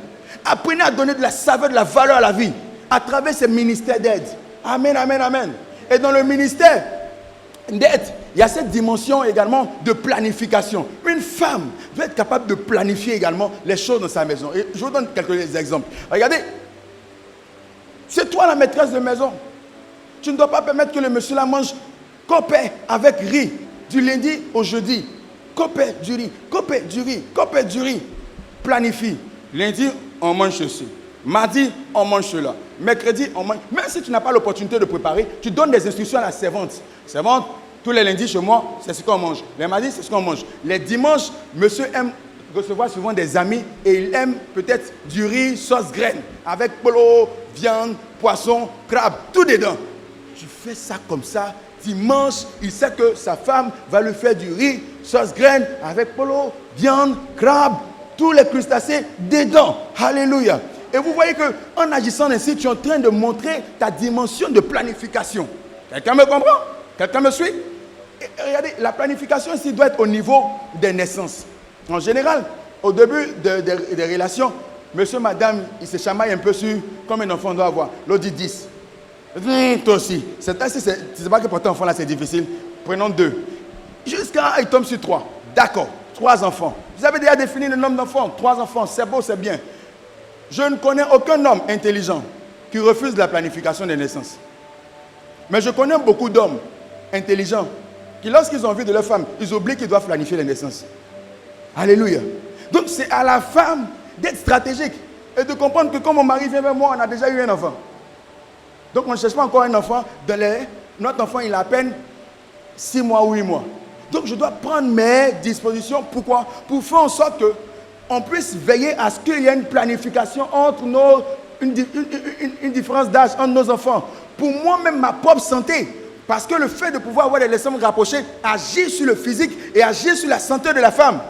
Apprenez à donner de la saveur, de la valeur à la vie à travers ces ministères d'aide. Amen, amen, amen. Et dans le ministère d'aide, il y a cette dimension également de planification. Une femme doit être capable de planifier également les choses dans sa maison. Et je vous donne quelques exemples. Regardez, c'est toi la maîtresse de maison. Tu ne dois pas permettre que le monsieur là mange copé avec riz du lundi au jeudi. Copé du riz, copé du riz, copé du riz. Planifie. Lundi, on mange ceci. Mardi, on mange cela. Mercredi, on mange. Même si tu n'as pas l'opportunité de préparer, tu donnes des instructions à la servante. Servante, tous les lundis chez moi, c'est ce qu'on mange. Les mardis, c'est ce qu'on mange. Les dimanches, monsieur aime recevoir souvent des amis et il aime peut-être du riz, sauce graine, avec polo, viande, poisson, crabe, tout dedans. Tu fais ça comme ça. Dimanche, il sait que sa femme va lui faire du riz, sauce graine, avec polo, viande, crabe, tous les crustacés dedans. Alléluia. Et vous voyez qu'en agissant ainsi, tu es en train de montrer ta dimension de planification. Quelqu'un me comprend? Quelqu'un me suit? Et regardez, la planification ici doit être au niveau des naissances. En général, au début des relations, monsieur, madame, il se chamaille un peu sur combien d'enfants on doit avoir. L'autre dit 10. Toi aussi. C'est pas que pour ton enfant là c'est difficile. Prenons 2. Jusqu'à il tombe sur 3. D'accord. 3 enfants. Vous avez déjà défini le nombre d'enfants. 3 enfants, c'est beau, c'est bien. Je ne connais aucun homme intelligent qui refuse la planification des naissances. Mais je connais beaucoup d'hommes intelligents qui, lorsqu'ils ont envie de leur femme, ils oublient qu'ils doivent planifier les naissances. Alléluia. Donc c'est à la femme d'être stratégique et de comprendre que quand mon mari vient vers moi, on a déjà eu un enfant. Donc on ne cherche pas encore un enfant. Notre enfant, il a à peine 6 mois ou 8 mois. Donc je dois prendre mes dispositions. Pourquoi? Pour faire en sorte que on puisse veiller à ce qu'il y ait une planification entre une différence d'âge entre nos enfants. Pour moi-même, ma propre santé. Parce que le fait de pouvoir avoir des naissances rapprochées agit sur le physique et agit sur la santé de la femme.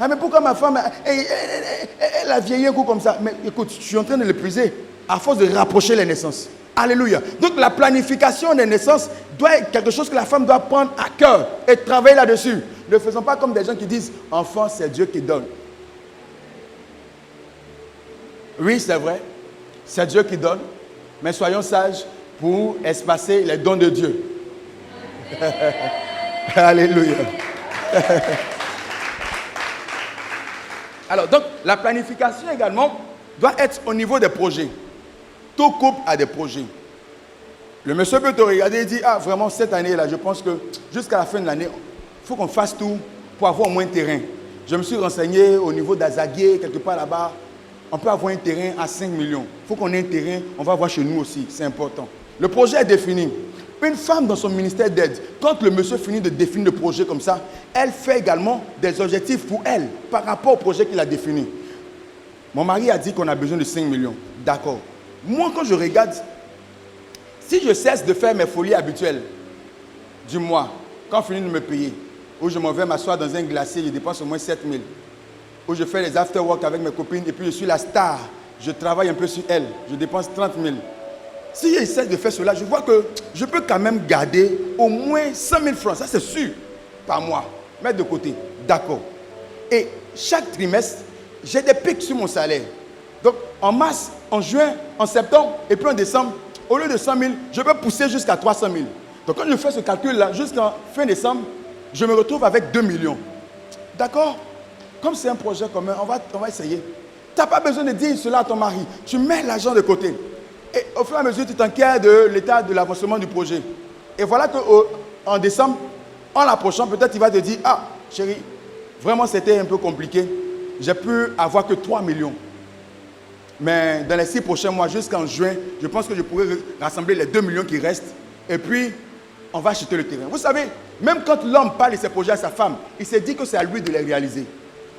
Ah mais pourquoi ma femme, elle a vieilli un coup comme ça? Mais écoute, je suis en train de l'épuiser à force de rapprocher les naissances. Alléluia. Donc la planification des naissances doit être quelque chose que la femme doit prendre à cœur et travailler là-dessus. Ne faisons pas comme des gens qui disent « Enfant, c'est Dieu qui donne ». Oui, c'est vrai, c'est Dieu qui donne, mais soyons sages pour espacer les dons de Dieu. Alléluia. Alors, donc, la planification également doit être au niveau des projets. Tout couple a des projets. Le monsieur peut te regarder et dire « Ah, vraiment, cette année-là, je pense que jusqu'à la fin de l'année, il faut qu'on fasse tout pour avoir au moins un terrain. » Je me suis renseigné au niveau d'Azaguier, quelque part là-bas. On peut avoir un terrain à 5 millions. Il faut qu'on ait un terrain, on va voir chez nous aussi, c'est important. Le projet est défini. Une femme dans son ministère d'aide, quand le monsieur finit de définir le projet comme ça, elle fait également des objectifs pour elle, par rapport au projet qu'il a défini. Mon mari a dit qu'on a besoin de 5 millions. D'accord. Moi, quand je regarde, si je cesse de faire mes folies habituelles du mois, quand on finit de me payer, où je m'en vais m'asseoir dans un glacier, je dépense au moins 7 000. Où je fais les after-work avec mes copines et puis je suis la star. Je travaille un peu sur elle. Je dépense 30 000. si j'essaie de faire cela, je vois que je peux quand même garder au moins 100 000 francs, ça c'est sûr, par mois, mettre de côté, d'accord. Et chaque trimestre, j'ai des pics sur mon salaire. Donc en mars, en juin, en septembre et puis en décembre, au lieu de 100 000, je peux pousser jusqu'à 300 000. Donc quand je fais ce calcul-là, jusqu'en fin décembre, je me retrouve avec 2 millions. D'accord? Comme c'est un projet commun, on va essayer. Tu n'as pas besoin de dire cela à ton mari. Tu mets l'argent de côté. Et au fur et à mesure, tu t'inquiètes de l'état de l'avancement du projet. Et voilà qu'en décembre, en l'approchant, peut-être il va te dire, ah, chérie, vraiment c'était un peu compliqué. J'ai pu avoir que 3 millions. Mais dans les 6 prochains mois, jusqu'en juin, je pense que je pourrai rassembler les 2 millions qui restent. Et puis, on va acheter le terrain. Vous savez, même quand l'homme parle de ses projets à sa femme, il s'est dit que c'est à lui de les réaliser.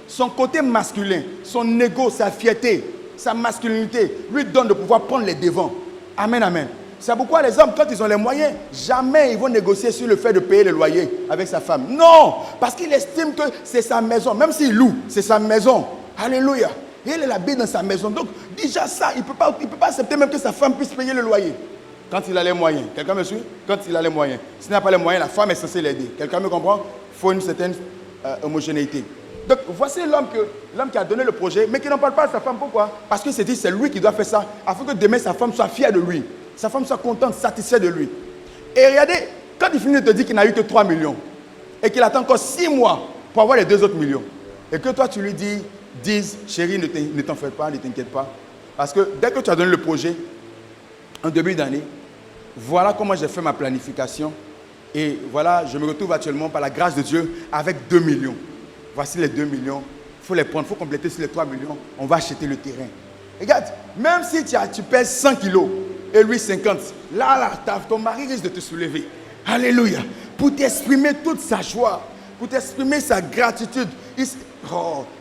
Son côté masculin, son ego, sa fierté, sa masculinité lui donne de pouvoir prendre les devants. Amen, amen. C'est pourquoi les hommes, quand ils ont les moyens, jamais ils vont négocier sur le fait de payer le loyer avec sa femme. Non, parce qu'il estime que c'est sa maison. Même s'il loue, c'est sa maison. Alléluia. Et il habite dans sa maison. Donc, déjà ça, il ne peut pas accepter même que sa femme puisse payer le loyer. Quand il a les moyens. Quelqu'un me suit? Quand il a les moyens. S'il n'a pas les moyens, la femme est censée l'aider. Quelqu'un me comprend? Il faut une certaine homogénéité. Donc, voici l'homme qui a donné le projet, mais qui n'en parle pas à sa femme. Pourquoi? Parce qu'il s'est dit, c'est lui qui doit faire ça, afin que demain, sa femme soit fière de lui. Sa femme soit contente, satisfaite de lui. Et regardez, quand il finit de te dire qu'il n'a eu que 3 millions, et qu'il attend encore 6 mois pour avoir les 2 autres millions, et que toi, tu lui dis, chérie, ne t'en fais pas, ne t'inquiète pas. Parce que dès que tu as donné le projet, en début d'année, voilà comment j'ai fait ma planification. Et voilà, je me retrouve actuellement, par la grâce de Dieu, avec 2 millions. Voici les 2 millions. Il faut les prendre, il faut compléter sur les 3 millions. On va acheter le terrain. Regarde, même si tu pèses 100 kilos et lui 50, là, ton mari risque de te soulever. Alléluia. Pour t'exprimer toute sa joie, pour t'exprimer sa gratitude.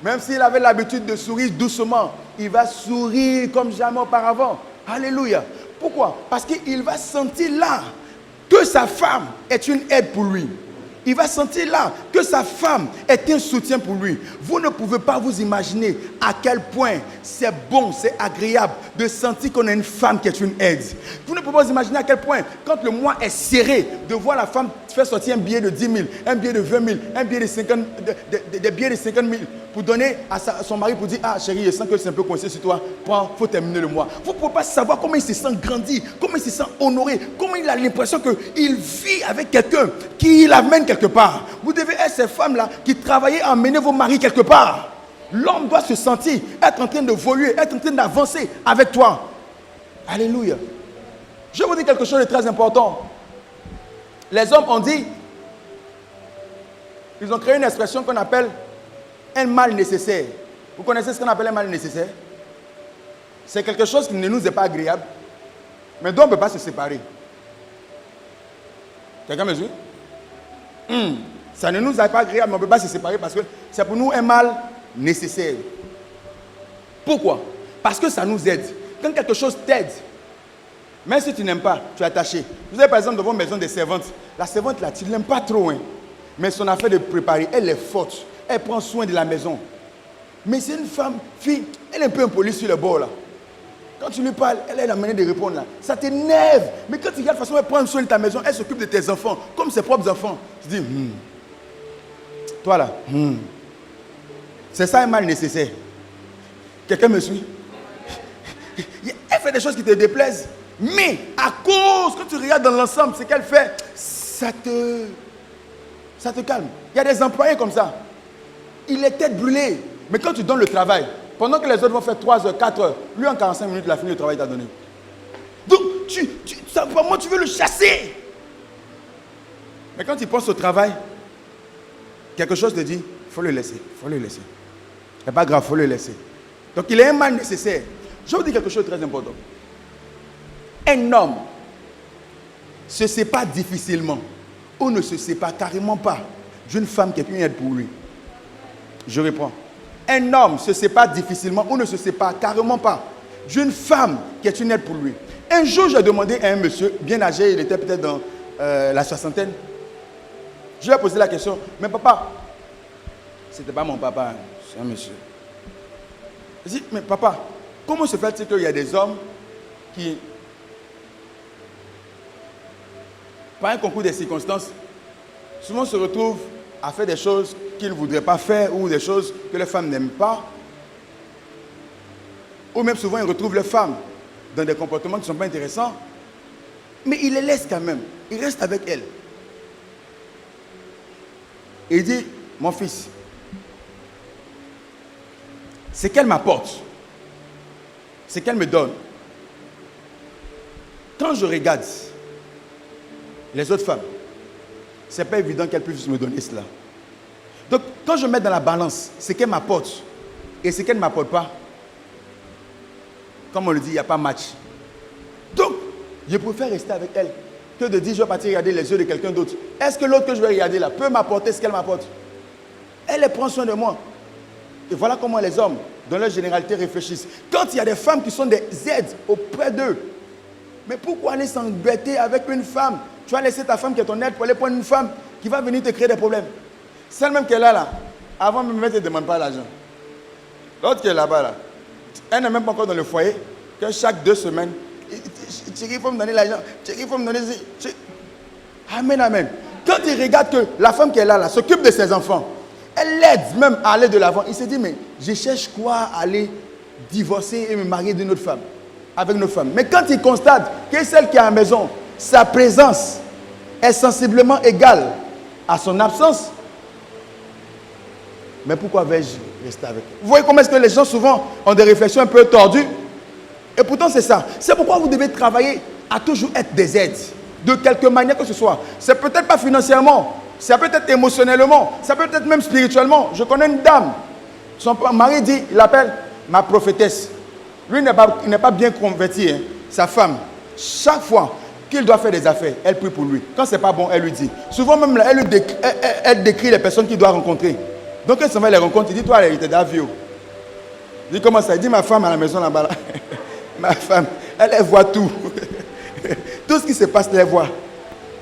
Même s'il avait l'habitude de sourire doucement, il va sourire comme jamais auparavant. Alléluia. Pourquoi? Parce qu'il va sentir là que sa femme est une aide pour lui. Il va sentir là que sa femme est un soutien pour lui. Vous ne pouvez pas vous imaginer à quel point c'est bon, c'est agréable de sentir qu'on a une femme qui est une aide. Vous ne pouvez pas vous imaginer à quel point, quand le mois est serré, de voir la femme faire sortir un billet de 10 000, un billet de 20 000, un billet de 50 des billets de 50 000 pour donner à son mari pour dire, ah chérie, je sens que c'est un peu coincé sur toi, prends, il faut terminer le mois. Vous ne pouvez pas savoir comment il se sent grandi, comment il se sent honoré, comment il a l'impression qu'il vit avec quelqu'un qui l'amène quelque part. Vous devez être ces femmes-là qui travaillent à amener vos maris quelque part. L'homme doit se sentir être en train de voler, être en train d'avancer avec toi. Alléluia. Je vous dis quelque chose de très important. Les hommes ont dit, ils ont créé une expression qu'on appelle un mal nécessaire. Vous connaissez ce qu'on appelle un mal nécessaire? C'est quelque chose qui ne nous est pas agréable, mais dont on ne peut pas se séparer. Quelqu'un me suit? Ça ne nous est pas agréable, mais on ne peut pas se séparer parce que c'est pour nous un mal nécessaire. Pourquoi? Parce que ça nous aide. Quand quelque chose t'aide, même si tu n'aimes pas, tu es attaché. Vous avez par exemple dans vos maisons des servantes. La servante là, tu ne l'aimes pas trop, hein. Mais son affaire de préparer, elle est forte. Elle prend soin de la maison. Mais c'est une fille, elle est un peu impolie sur le bord là. Quand tu lui parles, elle a la manière de répondre là. Ça t'énerve. Mais quand tu regardes de façon, elle prend soin de ta maison, elle s'occupe de tes enfants, comme ses propres enfants. Tu dis, toi là, c'est ça un mal nécessaire. Quelqu'un me suit? Elle fait des choses qui te déplaisent. Mais à cause, quand tu regardes dans l'ensemble, ce qu'elle fait, ça te calme. Il y a des employés comme ça. Il est tête brûlée. Mais quand tu donnes le travail, pendant que les autres vont faire 3 heures, 4 heures, lui en 45 minutes, il a fini le travail qu'il t'a donné. Donc, moi, tu veux le chasser. Mais quand il pense au travail, quelque chose te dit, il faut le laisser, il faut le laisser. C'est pas grave, il faut le laisser. Donc, il est un mal nécessaire. Je vous dis quelque chose de très important. Un homme se sépare difficilement ou ne se sépare carrément pas d'une femme qui est une aide pour lui. Je reprends. Un homme se sépare difficilement ou ne se sépare carrément pas d'une femme qui est une aide pour lui. Un jour, j'ai demandé à un monsieur bien âgé, il était peut-être dans la soixantaine. Je lui ai posé la question, mais papa, c'était pas mon papa, c'est un monsieur. Je dis, mais papa, comment se fait-il qu'il y a des hommes qui par un concours des circonstances, souvent se retrouvent à faire des choses qu'ils ne voudraient pas faire ou des choses que les femmes n'aiment pas. Ou même souvent, ils retrouvent les femmes dans des comportements qui ne sont pas intéressants. Mais il les laisse quand même. Il reste avec elles. Et il dit, mon fils, c'est qu'elle m'apporte. C'est qu'elle me donne. Quand je regarde les autres femmes, ce n'est pas évident qu'elles puissent me donner cela. Donc, quand je mets dans la balance ce qu'elle m'apporte et ce qu'elle ne m'apporte pas, comme on le dit, il n'y a pas match. Donc, je préfère rester avec elle que de dire je vais partir regarder les yeux de quelqu'un d'autre. Est-ce que l'autre que je vais regarder là peut m'apporter ce qu'elle m'apporte? Elle prend soin de moi. Et voilà comment les hommes, dans leur généralité, réfléchissent. Quand il y a des femmes qui sont des aides auprès d'eux, mais pourquoi aller s'embêter avec une femme? Tu vas laisser ta femme qui est ton aide pour aller prendre une femme qui va venir te créer des problèmes. Celle même qu'elle a là, avant même, elle ne te demande pas l'argent. L'autre qui est là-bas, là, elle n'est même pas encore dans le foyer, que chaque 2 semaines, il faut me donner l'argent, il faut me donner... Amen, amen. Quand il regarde que la femme qui est là, s'occupe de ses enfants, elle l'aide même à aller de l'avant, il se dit, mais je cherche quoi à aller divorcer et me marier d'une autre femme, avec une autre femme. Mais quand il constate que celle qui est à la maison, sa présence est sensiblement égale à son absence, mais pourquoi vais-je rester avec elle? Vous voyez comment est-ce que les gens souvent ont des réflexions un peu tordues? Et pourtant c'est ça. C'est pourquoi vous devez travailler à toujours être des aides, de quelque manière que ce soit. C'est peut-être pas financièrement, ça peut être émotionnellement, ça peut être même spirituellement. Je connais une dame, son mari dit, il l'appelle ma prophétesse. Lui il n'est pas bien converti, hein. Sa femme, chaque fois qu'il doit faire des affaires, elle prie pour lui. Quand c'est pas bon, elle lui dit. Souvent même, elle décrit les personnes qu'il doit rencontrer. Donc elle s'en va les rencontrer, il dit, toi, elle était d'avio. Il dit, comment ça? Il dit, ma femme à la maison là-bas, là. Ma femme, elle voit tout. Tout ce qui se passe, elle voit.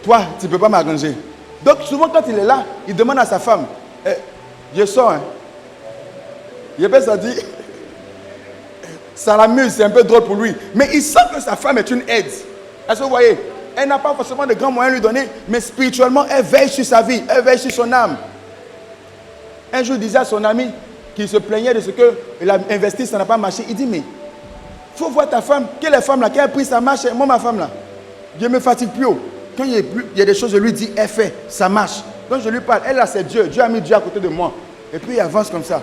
Toi, tu ne peux pas m'arranger. Donc souvent quand il est là, il demande à sa femme, je sors, hein. Je peux ça dire, ça l'amuse, c'est un peu drôle pour lui. Mais il sent que sa femme est une aide. Est-ce que vous voyez? Elle n'a pas forcément de grands moyens à lui donner, mais spirituellement, elle veille sur sa vie, elle veille sur son âme. Un jour, il disait à son ami qui se plaignait de ce qu'il a investi, ça n'a pas marché. Il dit, mais il faut voir ta femme, quelle est la femme là, qui a pris sa marche, moi ma femme là, je ne me fatigue plus haut. Quand il y a des choses, je lui dis, elle fait, ça marche. Quand je lui parle, elle là c'est Dieu, Dieu a mis Dieu à côté de moi. Et puis il avance comme ça.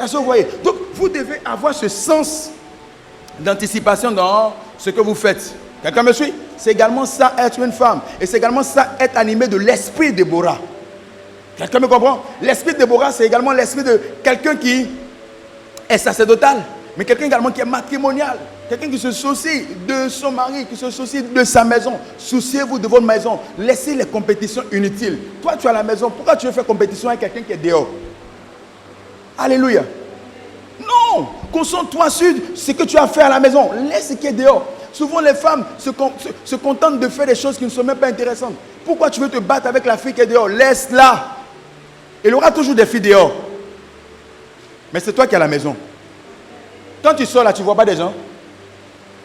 Est-ce que vous voyez? Donc vous devez avoir ce sens d'anticipation dans ce que vous faites. Quelqu'un me suit? C'est également ça être une femme. Et c'est également ça être animé de l'esprit de Déborah. Quelqu'un me comprend? L'esprit de Déborah, c'est également l'esprit de quelqu'un qui est sacerdotal, mais quelqu'un également qui est matrimonial. Quelqu'un qui se soucie de son mari, qui se soucie de sa maison. Souciez-vous de votre maison. Laissez les compétitions inutiles. Toi, tu es à la maison. Pourquoi tu veux faire compétition avec quelqu'un qui est dehors? Alléluia. Non. Concentre-toi sur ce que tu as fait à la maison. Laisse ce qui est dehors. Souvent, les femmes se contentent de faire des choses qui ne sont même pas intéressantes. Pourquoi tu veux te battre avec la fille qui est dehors? Laisse-la. Il aura toujours des filles dehors. Mais c'est toi qui es à la maison. Quand tu sors là, tu ne vois pas des gens.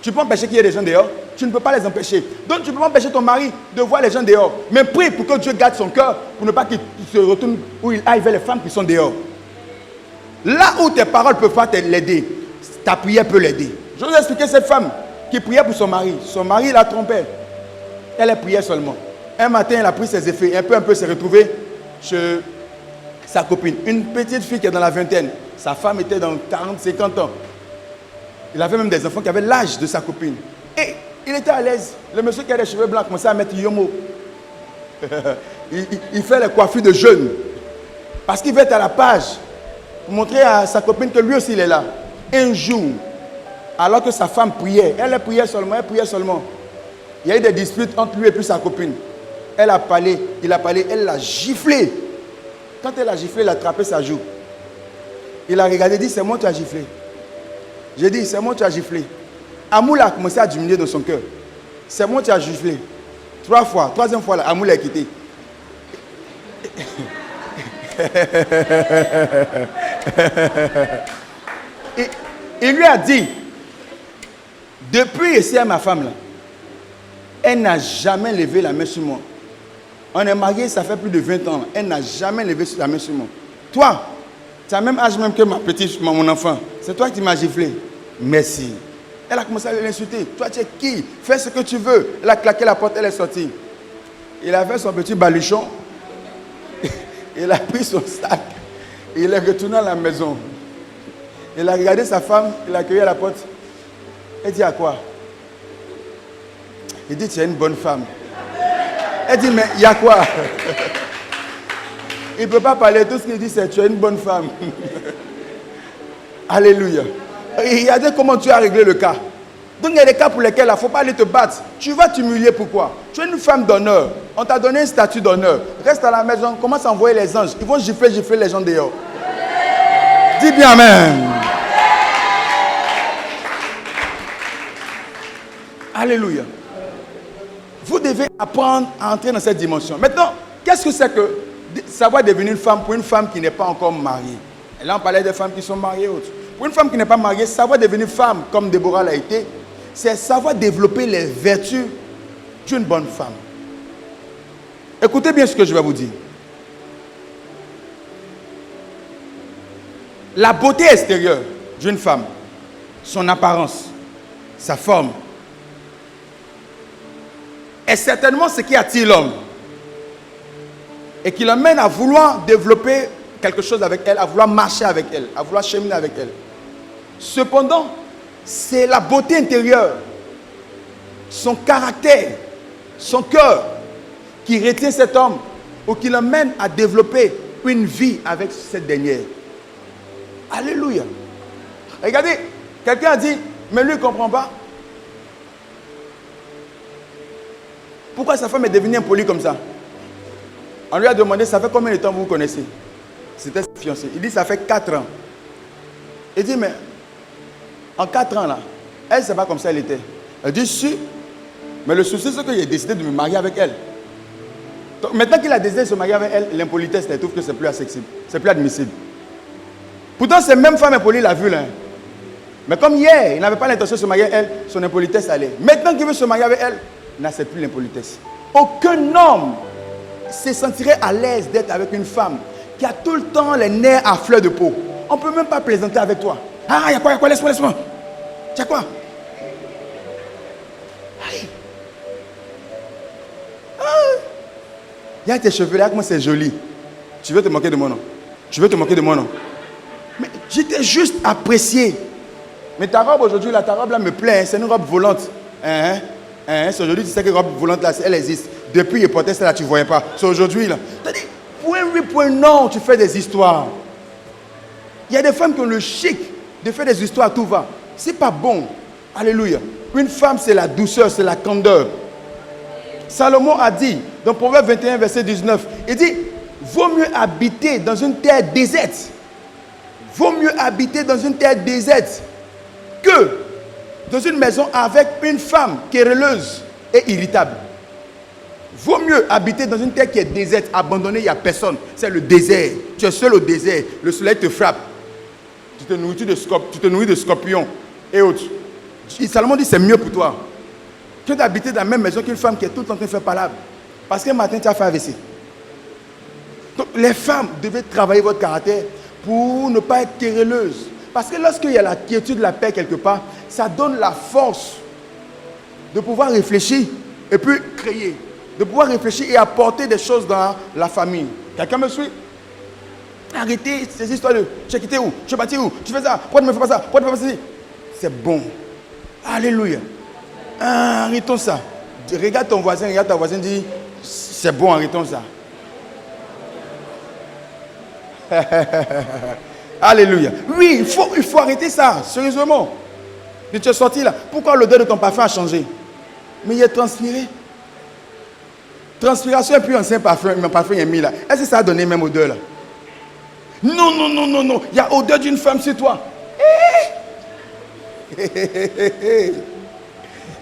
Tu peux empêcher qu'il y ait des gens dehors. Tu ne peux pas les empêcher. Donc tu ne peux pas empêcher ton mari de voir les gens dehors. Mais prie pour que Dieu garde son cœur, pour ne pas qu'il se retourne où il aille vers les femmes qui sont dehors. Là où tes paroles ne peuvent pas l'aider, ta prière peut l'aider. Je vais vous expliquer cette femme qui priait pour son mari. Son mari la trompait. Elle est priée seulement. Un matin, elle a pris ses effets. Un peu s'est retrouvée chez sa copine. Une petite fille qui est dans la vingtaine. Sa femme était dans 40-50 ans. Il avait même des enfants qui avaient l'âge de sa copine. Et il était à l'aise. Le monsieur qui a les cheveux blancs commençait à mettre yomo. il fait les coiffures de jeunes. Parce qu'il veut être à la page. Pour montrer à sa copine que lui aussi il est là. Un jour, alors que sa femme priait, elle priait seulement. Il y a eu des disputes entre lui et puis sa copine. Elle a parlé, il a parlé, elle l'a giflé. Quand elle a giflé, il a attrapé sa joue. Il a regardé et dit, c'est moi qui as giflé. J'ai dit, c'est moi qui as giflé. Amour a commencé à diminuer dans son cœur. C'est moi qui as giflé. 3 fois. 3e fois, Amour l'a quitté. Il lui a dit, depuis ici à ma femme là, Elle n'a jamais levé la main sur moi. On est mariés, ça fait plus de 20 ans. Elle n'a jamais levé la main sur moi. Toi, tu as le même âge même que ma petite, mon enfant. C'est toi qui m'as giflé. Merci. Elle a commencé à l'insulter. Toi, tu es qui? Fais ce que tu veux. Elle a claqué la porte, elle est sortie. Il a fait son petit baluchon. Il a pris son sac. Il est retourné à la maison. Il a regardé sa femme, il a accueilli à la porte. Elle dit à quoi? Il dit, tu es une bonne femme. Elle dit, mais il y a quoi? Il ne peut pas parler. Tout ce qu'il dit, c'est tu es une bonne femme. Alléluia. Regardez comment tu as réglé le cas. Donc il y a des cas pour lesquels il ne faut pas aller te battre. Tu vas t'humilier, pourquoi? Tu es une femme d'honneur. On t'a donné un statut d'honneur. Reste à la maison, commence à envoyer les anges. Ils vont gifler les gens dehors. Dis bien amen. Alléluia. Vous devez apprendre à entrer dans cette dimension. Maintenant, qu'est-ce que c'est que savoir devenir une femme pour une femme qui n'est pas encore mariée? Et là, on parlait des femmes qui sont mariées et autres. Pour une femme qui n'est pas mariée, savoir devenir femme comme Déborah l'a été, c'est savoir développer les vertus d'une bonne femme. Écoutez bien ce que je vais vous dire. La beauté extérieure d'une femme, son apparence, sa forme, est certainement ce qui attire l'homme et qui l'amène à vouloir développer quelque chose avec elle, à vouloir marcher avec elle, à vouloir cheminer avec elle. Cependant, c'est la beauté intérieure, son caractère, son cœur qui retient cet homme ou qui l'amène à développer une vie avec cette dernière. Alléluia. Regardez, quelqu'un a dit, mais lui il ne comprend pas. Pourquoi sa femme est devenue impolie comme ça? On lui a demandé, ça fait combien de temps vous vous connaissez? C'était sa fiancée. Il dit, ça fait 4 ans. Il dit, mais en 4 ans là, elle, c'est pas comme ça elle était. Elle dit, si. Mais le souci, c'est qu'il a décidé de me marier avec elle. Donc, maintenant qu'il a décidé de se marier avec elle, l'impolitesse, elle trouve que c'est plus accessible. C'est plus admissible. Pourtant, cette même femme impolie l'a vu là. Mais comme hier, il n'avait pas l'intention de se marier avec elle, son impolitesse allait. Maintenant qu'il veut se marier avec elle, n'accepte plus l'impolitesse. Aucun homme se sentirait à l'aise d'être avec une femme qui a tout le temps les nerfs à fleur de peau. On ne peut même pas plaisanter avec toi. Ah, il y a quoi, laisse-moi. Tu as quoi? Il y a tes cheveux là, comment c'est joli. Tu veux te moquer de moi, non? Mais j'étais juste apprécié. Mais ta robe aujourd'hui, ta robe là me plaît, hein, c'est une robe volante. C'est aujourd'hui, tu sais que la robe volante là, elle existe. Depuis, il portait ça là, tu ne voyais pas. C'est aujourd'hui là. C'est-à-dire, point oui, point non, tu fais des histoires. Il y a des femmes qui ont le chic de faire des histoires, tout va. C'est pas bon. Alléluia. Une femme, c'est la douceur, c'est la candeur. Salomon a dit, dans Proverbe 21, verset 19, il dit, vaut mieux habiter dans une terre déserte. Vaut mieux habiter dans une terre déserte que dans une maison avec une femme querelleuse et irritable. Vaut mieux habiter dans une terre qui est déserte, abandonnée, il n'y a personne. C'est le désert. Tu es seul au désert. Le soleil te frappe. Tu te nourris de scorpions et autres. Salomon dit c'est mieux pour toi que d'habiter dans la même maison qu'une femme qui est tout le temps en train de faire palabre. Parce qu'un matin, tu as fait AVC. Donc, les femmes devaient travailler votre caractère pour ne pas être querelleuses. Parce que lorsqu'il y a la quiétude, la paix quelque part, ça donne la force de pouvoir réfléchir et puis créer. De pouvoir réfléchir et apporter des choses dans la famille. Quelqu'un me suit? Arrêtez ces histoires de tu as quitté où? Tu es parti où? Tu fais ça? Pourquoi tu ne me fais pas ça? Pourquoi tu ne me fais pas ça? C'est bon. Alléluia. Arrêtons ça. Regarde ton voisin, regarde ta voisine, dis c'est bon, arrêtons ça. Alléluia. Oui, il faut arrêter ça, sérieusement. Et tu es sorti là. Pourquoi l'odeur de ton parfum a changé? Mais il est transpiré. Transpiration et puis ancien parfum, mon parfum est mis là. Est-ce que ça a donné même odeur là? Non. Il y a odeur d'une femme sur toi.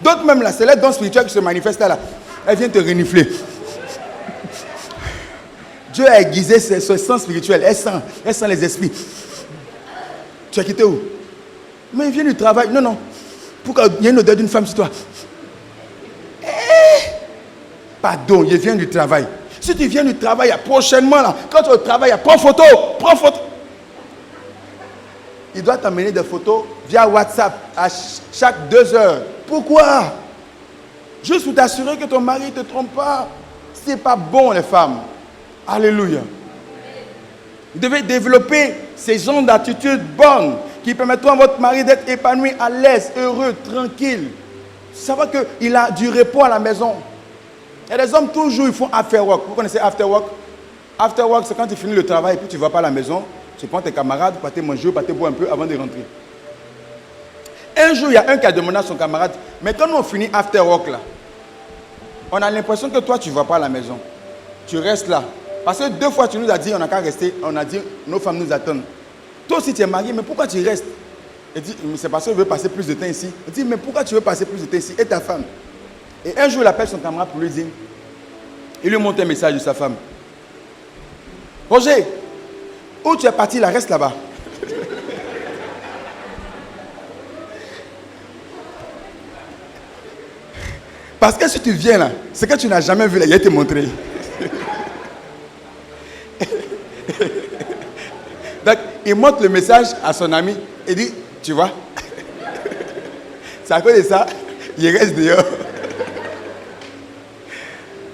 D'autres même là, c'est les dons spirituels qui se manifestent là. Elle vient te renifler. Dieu a aiguisé ce sens spirituel. Elle sent les esprits. Tu as quitté où? Mais il vient du travail. Non. Pourquoi il y a une odeur d'une femme sur toi? Pardon, je viens du travail. Si tu viens du travail, prochainement, là, quand tu es au travail, prends photo. Il doit t'amener des photos via WhatsApp à chaque 2 heures. Pourquoi? Juste pour t'assurer que ton mari ne te trompe pas. Ce n'est pas bon, les femmes. Alléluia. Vous devez développer ces genres d'attitudes bonnes qui permettront à votre mari d'être épanoui, à l'aise, heureux, tranquille. Savoir qu'il a du repos à la maison. Et les hommes, toujours, ils font after work. Vous connaissez after work? After work, c'est quand tu finis le travail et puis tu ne vas pas à la maison. Tu prends tes camarades, pour te manger, pour te boire un peu avant de rentrer. Un jour, il y a un qui a demandé à son camarade, mais quand on finit after work là, on a l'impression que toi, tu ne vas pas à la maison. Tu restes là. Parce que 2 fois, tu nous as dit, on n'a qu'à rester. On a dit, nos femmes nous attendent. Toi aussi, tu es marié, mais pourquoi tu restes? Il dit, c'est parce que je veux passer plus de temps ici. Il dit, mais pourquoi tu veux passer plus de temps ici? Et ta femme? Et un jour, il appelle son camarade pour lui dire, il lui montre un message de sa femme. Roger, où tu es parti là, reste là-bas. Parce que si tu viens là, c'est que tu n'as jamais vu là, il a été montré. Donc, il montre le message à son ami et dit, tu vois, c'est à cause de ça, il reste dehors.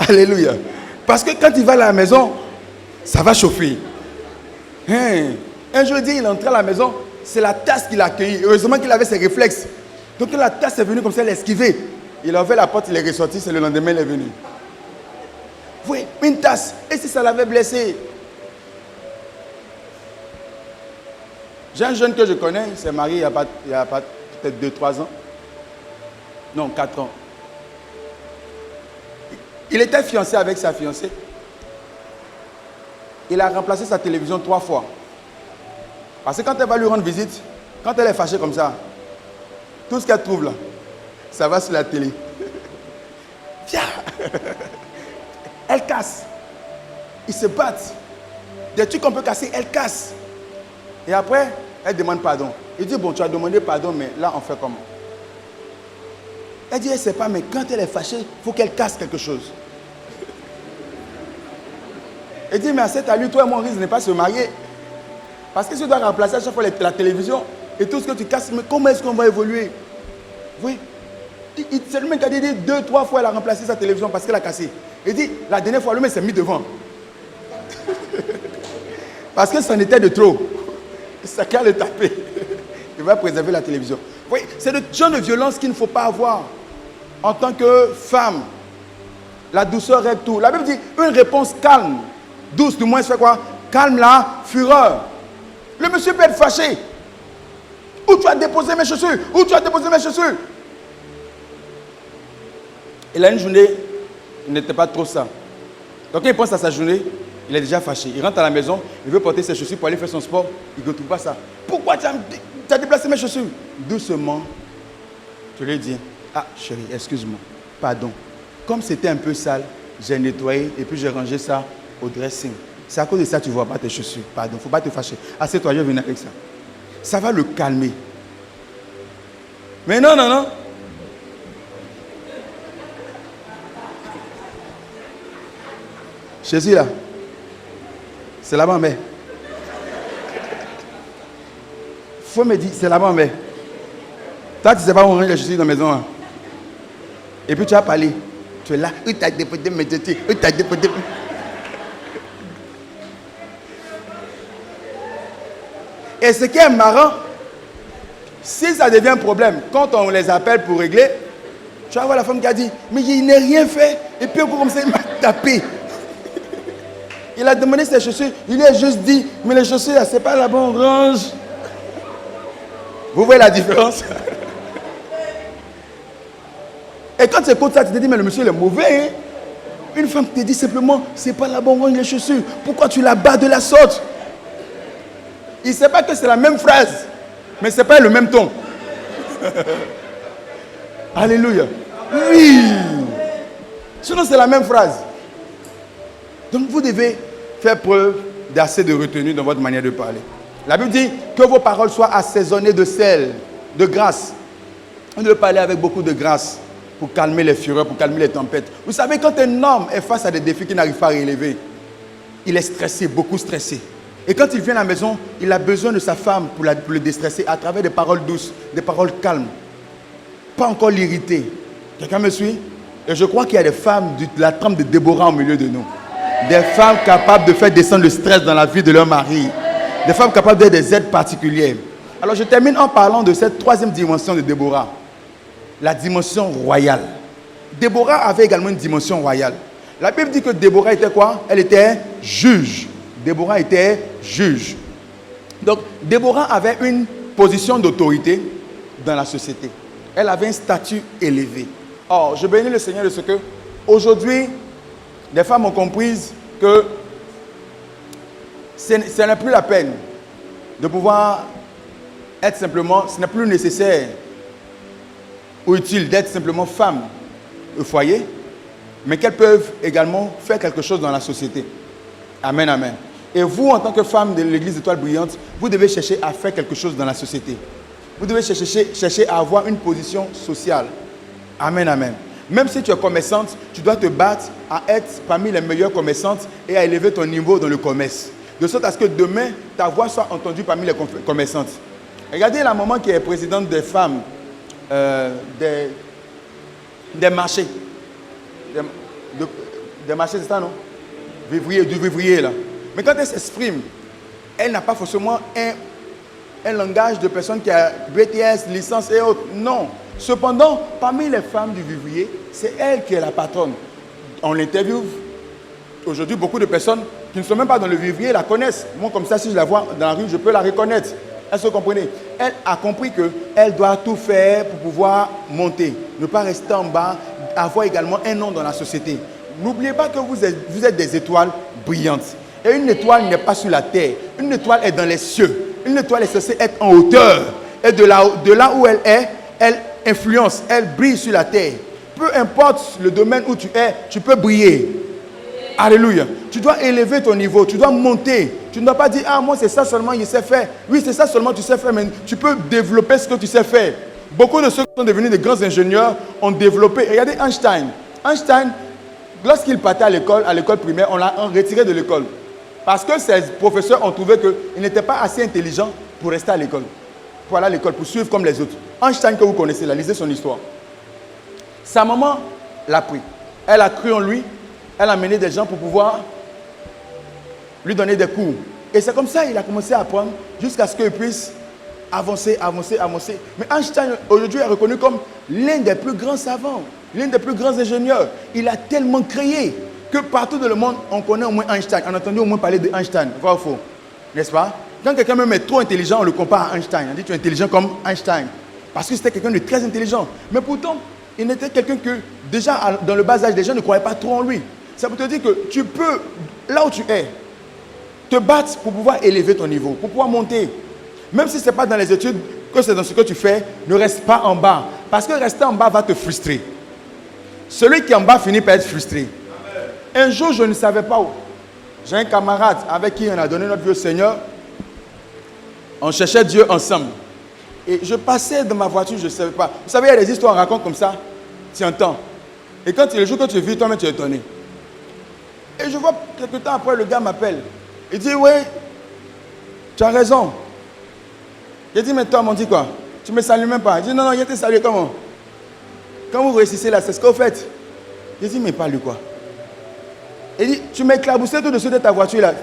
Alléluia. Parce que quand il va à la maison, ça va chauffer. Un jour, il est entré à la maison, c'est la tasse qu'il a accueillie. Heureusement qu'il avait ses réflexes. Donc la tasse est venue comme ça, elle a esquivé. Il a ouvert la porte, il est ressorti, c'est le lendemain, il est venu. Oui, une tasse. Et si ça l'avait blessé? J'ai un jeune que je connais, il s'est marié il y a pas peut-être 2-3 ans. Non, 4 ans. Il était fiancé avec sa fiancée. Il a remplacé sa télévision 3 fois. Parce que quand elle va lui rendre visite, quand elle est fâchée comme ça, tout ce qu'elle trouve là, ça va sur la télé. Viens. Elle casse. Ils se battent. Des trucs qu'on peut casser, elle casse. Et après, elle demande pardon. Il dit, bon, tu as demandé pardon, mais là, on fait comment? Elle dit, elle ne sait pas, mais quand elle est fâchée, il faut qu'elle casse quelque chose. Elle dit, mais à cet allure, toi et moi, on risque de ne pas se marier. Parce que tu dois remplacer à chaque fois la télévision et tout ce que tu casses, mais comment est-ce qu'on va évoluer? Oui. C'est le mec qui a dit 2-3 fois, elle a remplacé sa télévision parce qu'elle a cassé. Il dit, la dernière fois, le mec s'est mis devant. Parce que c'en était de trop. Ça qu'à le taper. Il va préserver la télévision. Oui, c'est le genre de violence qu'il ne faut pas avoir en tant que femme. La douceur est tout. La Bible dit une réponse calme, douce, du moins, c'est quoi? Calme la fureur. Le monsieur peut être fâché. Où tu as déposé mes chaussures? Où tu as déposé mes chaussures? Il a une journée, il n'était pas trop ça. Donc quand il pense à sa journée, il est déjà fâché. Il rentre à la maison, il veut porter ses chaussures pour aller faire son sport. Il ne retrouve pas ça. Pourquoi tu as déplacé mes chaussures? Doucement, tu lui dis, ah chérie, excuse-moi, pardon. Comme c'était un peu sale, j'ai nettoyé et puis j'ai rangé ça au dressing. C'est à cause de ça que tu ne vois pas tes chaussures. Pardon, il ne faut pas te fâcher. Assieds-toi, je vais venir avec ça. Ça va le calmer. Mais non, non, non. Jésus là, c'est la maman. Faut me dire, c'est la maman. Toi, tu ne sais pas où on range les chaussures dans la maison. Hein? Et puis tu as parlé. Tu es là, où tu as déposé mes chaussures? Où tu as déposé? Et ce qui est marrant, si ça devient un problème, quand on les appelle pour régler, tu vas voir la femme qui a dit, mais il n'a rien fait. Et puis comme ça, il m'a tapé. Il a demandé ses chaussures, il lui a juste dit, mais les chaussures, ce n'est pas la bonne range. Vous voyez la différence? Et quand tu écoutes ça, tu te dis, mais le monsieur il est mauvais. Hein? Une femme te dit simplement, ce n'est pas la bonne range, les chaussures. Pourquoi tu la bats de la sorte? Il ne sait pas que c'est la même phrase, mais ce n'est pas le même ton. Alléluia. Oui. Sinon, c'est la même phrase. Donc, vous devez faire preuve d'assez de retenue dans votre manière de parler. La Bible dit que vos paroles soient assaisonnées de sel, de grâce. On doit parler avec beaucoup de grâce. pour calmer les fureurs, pour calmer les tempêtes. Vous savez, quand un homme est face à des défis qu'il n'arrive pas à relever, il est stressé, beaucoup stressé. Et quand il vient à la maison, il a besoin de sa femme pour le déstresser à travers des paroles douces, des paroles calmes. Pas encore l'irriter. Quelqu'un me suit? Et je crois qu'il y a des femmes de la trempe de Déborah au milieu de nous. Des femmes capables de faire descendre le stress dans la vie de leur mari. Des femmes capables d'être des aides particulières. Alors je termine en parlant de cette troisième dimension de Déborah. La dimension royale. Déborah avait également une dimension royale. La Bible dit que Déborah était quoi? Elle était juge. Déborah était juge. Donc, Déborah avait une position d'autorité dans la société. Elle avait un statut élevé. Or, je bénis le Seigneur de ce que, aujourd'hui, les femmes ont compris que ce n'est plus la peine de pouvoir être simplement, ce n'est plus nécessaire ou utile d'être simplement femme au foyer, mais qu'elles peuvent également faire quelque chose dans la société. Amen, amen. Et vous, en tant que femme de l'église Étoile Brillante, vous devez chercher à faire quelque chose dans la société. Vous devez chercher à avoir une position sociale. Amen, amen. Même si tu es commerçante, tu dois te battre à être parmi les meilleures commerçantes et à élever ton niveau dans le commerce. De sorte à ce que demain, ta voix soit entendue parmi les commerçantes. Regardez la maman qui est présidente des femmes des marchés. Des marchés, c'est ça, non? Du vivrier, là. Mais quand elle s'exprime, elle n'a pas forcément un langage de personne qui a BTS, licence et autres. Non. Cependant, parmi les femmes du vivrier, c'est elle qui est la patronne. On l'interviewe. Aujourd'hui, beaucoup de personnes qui ne sont même pas dans le vivrier la connaissent. Moi, comme ça, si je la vois dans la rue, je peux la reconnaître. Est-ce que vous comprenez? Elle a compris qu'elle doit tout faire pour pouvoir monter. Ne pas rester en bas, avoir également un nom dans la société. N'oubliez pas que vous êtes des étoiles brillantes. Et une étoile n'est pas sur la terre. Une étoile est dans les cieux. Une étoile est censée être en hauteur. Et de là où elle est, elle influence, elle brille sur la terre. Peu importe le domaine où tu es, tu peux briller. Alléluia. Tu dois élever ton niveau, tu dois monter. Tu ne dois pas dire, ah, moi c'est ça seulement, je sais faire. Oui, c'est ça seulement, tu sais faire, mais tu peux développer ce que tu sais faire. Beaucoup de ceux qui sont devenus des grands ingénieurs ont développé. Regardez Einstein. Einstein, lorsqu'il partait à l'école primaire, on l'a retiré de l'école. Parce que ses professeurs ont trouvé qu'il n'était pas assez intelligent pour rester à l'école. Pour aller à l'école, pour suivre comme les autres. Einstein que vous connaissez, là, lisez son histoire. Sa maman l'a pris. Elle a cru en lui. Elle a mené des gens pour pouvoir lui donner des cours. Et c'est comme ça qu'il a commencé à apprendre jusqu'à ce qu'il puisse avancer. Mais Einstein, aujourd'hui, est reconnu comme l'un des plus grands savants, l'un des plus grands ingénieurs. Il a tellement créé que partout dans le monde, on connaît au moins Einstein. On a entendu au moins parler d'Einstein. Vrai ou faux? N'est-ce pas? Quand quelqu'un même est trop intelligent, on le compare à Einstein. On dit tu es intelligent comme Einstein. Parce que c'était quelqu'un de très intelligent. Mais pourtant, il n'était quelqu'un que, déjà dans le bas âge, les gens ne croyaient pas trop en lui. Ça veut te dire que tu peux, là où tu es, te battre pour pouvoir élever ton niveau, pour pouvoir monter. Même si ce n'est pas dans les études, que c'est dans ce que tu fais, ne reste pas en bas. Parce que rester en bas va te frustrer. Celui qui est en bas finit par être frustré. Un jour, je ne savais pas où. J'ai un camarade avec qui on a donné notre vie au Seigneur. On cherchait Dieu ensemble. Et je passais dans ma voiture, je ne savais pas. Vous savez, il y a des histoires, on raconte comme ça. Tu entends. Et quand le jour que tu vis, toi-même, tu es étonné. Et je vois quelques temps après, le gars m'appelle. Il dit, oui, tu as raison. J'ai dit, mais toi, m'ont dit quoi? Tu ne me salues même pas. Il dit, non, il te salué comment? Quand vous réussissez là, c'est ce que vous faites. J'ai dit, mais parle de quoi? Il dit, tu m'as éclaboussé tout dessus de ta voiture là.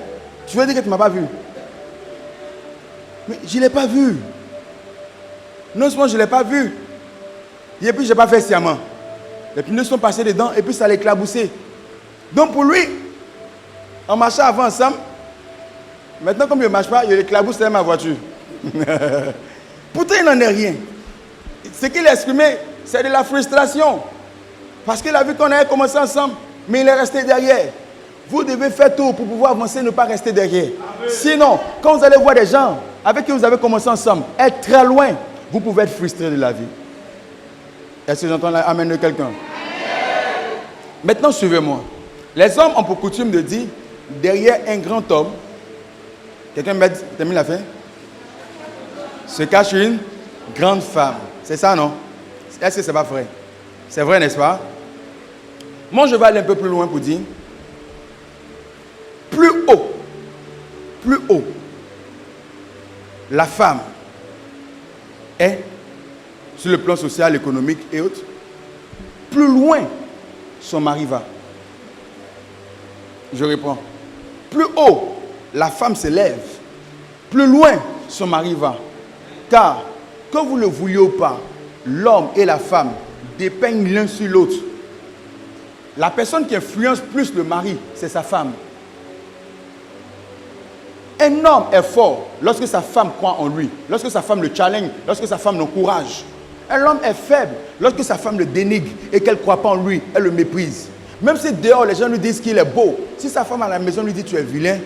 Tu veux dire que tu ne m'as pas vu? Mais je ne l'ai pas vu. Non seulement je ne l'ai pas vu. Et puis je n'ai pas fait sciemment. Les pneus sont passés dedans et puis ça l'a éclaboussé. Donc pour lui, on marchait avant ensemble. Maintenant comme il ne marche pas, il éclabousse ma voiture. Pourtant il n'en est rien. Ce qu'il a exprimé, c'est de la frustration. Parce qu'il a vu qu'on avait commencé ensemble, mais il est resté derrière. Vous devez faire tout pour pouvoir avancer, ne pas rester derrière. Amen. Sinon, quand vous allez voir des gens avec qui vous avez commencé ensemble, être très loin, vous pouvez être frustré de la vie. Est-ce que j'entends l'amen de quelqu'un? Maintenant, suivez-moi. Les hommes ont pour coutume de dire, derrière un grand homme, quelqu'un m'a dit, t'as mis la fin? Se cache une grande femme. C'est ça, non? Est-ce que c'est pas vrai? C'est vrai, n'est-ce pas? Moi, je vais aller un peu plus loin pour dire, plus haut, la femme est sur le plan social, économique et autres, plus loin son mari va. Je réponds. Plus haut, la femme s'élève, plus loin son mari va. Car, que vous le vouliez ou pas, l'homme et la femme dépeignent l'un sur l'autre. La personne qui influence plus le mari, c'est sa femme. Un homme est fort lorsque sa femme croit en lui, lorsque sa femme le challenge, lorsque sa femme l'encourage. Un homme est faible lorsque sa femme le dénigre et qu'elle ne croit pas en lui, elle le méprise. Même si dehors les gens lui disent qu'il est beau, si sa femme à la maison lui dit tu es vilain,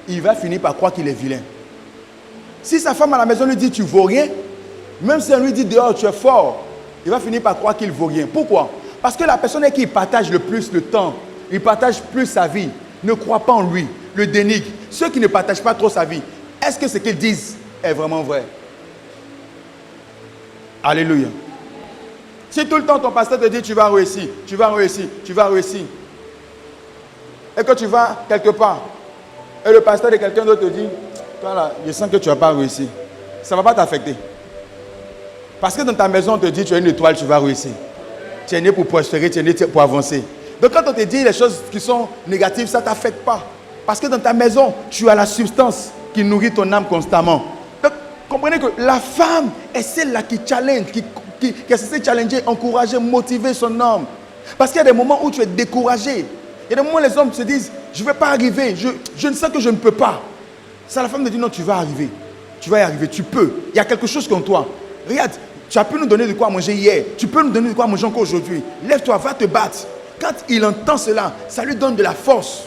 il va finir par croire qu'il est vilain. Si sa femme à la maison lui dit tu ne vaux rien, même si elle lui dit dehors tu es fort, il va finir par croire qu'il ne vaut rien. Pourquoi? Parce que la personne avec qui il partage le plus le temps, il partage plus sa vie, ne croit pas en lui, le dénigre. Ceux qui ne partagent pas trop sa vie, est-ce que ce qu'ils disent est vraiment vrai? Alléluia. Si tout le temps ton pasteur te dit tu vas réussir, tu vas réussir, tu vas réussir, et que tu vas quelque part, et le pasteur de quelqu'un d'autre te dit, toi là, je sens que tu ne vas pas réussir, ça ne va pas t'affecter. Parce que dans ta maison, on te dit tu es une étoile, tu vas réussir. Tu es né pour prospérer, tu es né pour avancer. Donc quand on te dit les choses qui sont négatives, ça ne t'affecte pas. Parce que dans ta maison, tu as la substance qui nourrit ton âme constamment. Donc comprenez que la femme est celle-là qui challenge, qui est censée challenger, encourager, motiver son homme. Parce qu'il y a des moments où tu es découragé. Il y a des moments où les hommes se disent, je ne vais pas arriver, je ne sens que je ne peux pas. Ça, la femme te dit, non, tu vas arriver. Tu vas y arriver, tu peux. Il y a quelque chose comme toi. Regarde, tu as pu nous donner de quoi manger hier. Tu peux nous donner de quoi manger encore aujourd'hui. Lève-toi, va te battre. Quand il entend cela, ça lui donne de la force.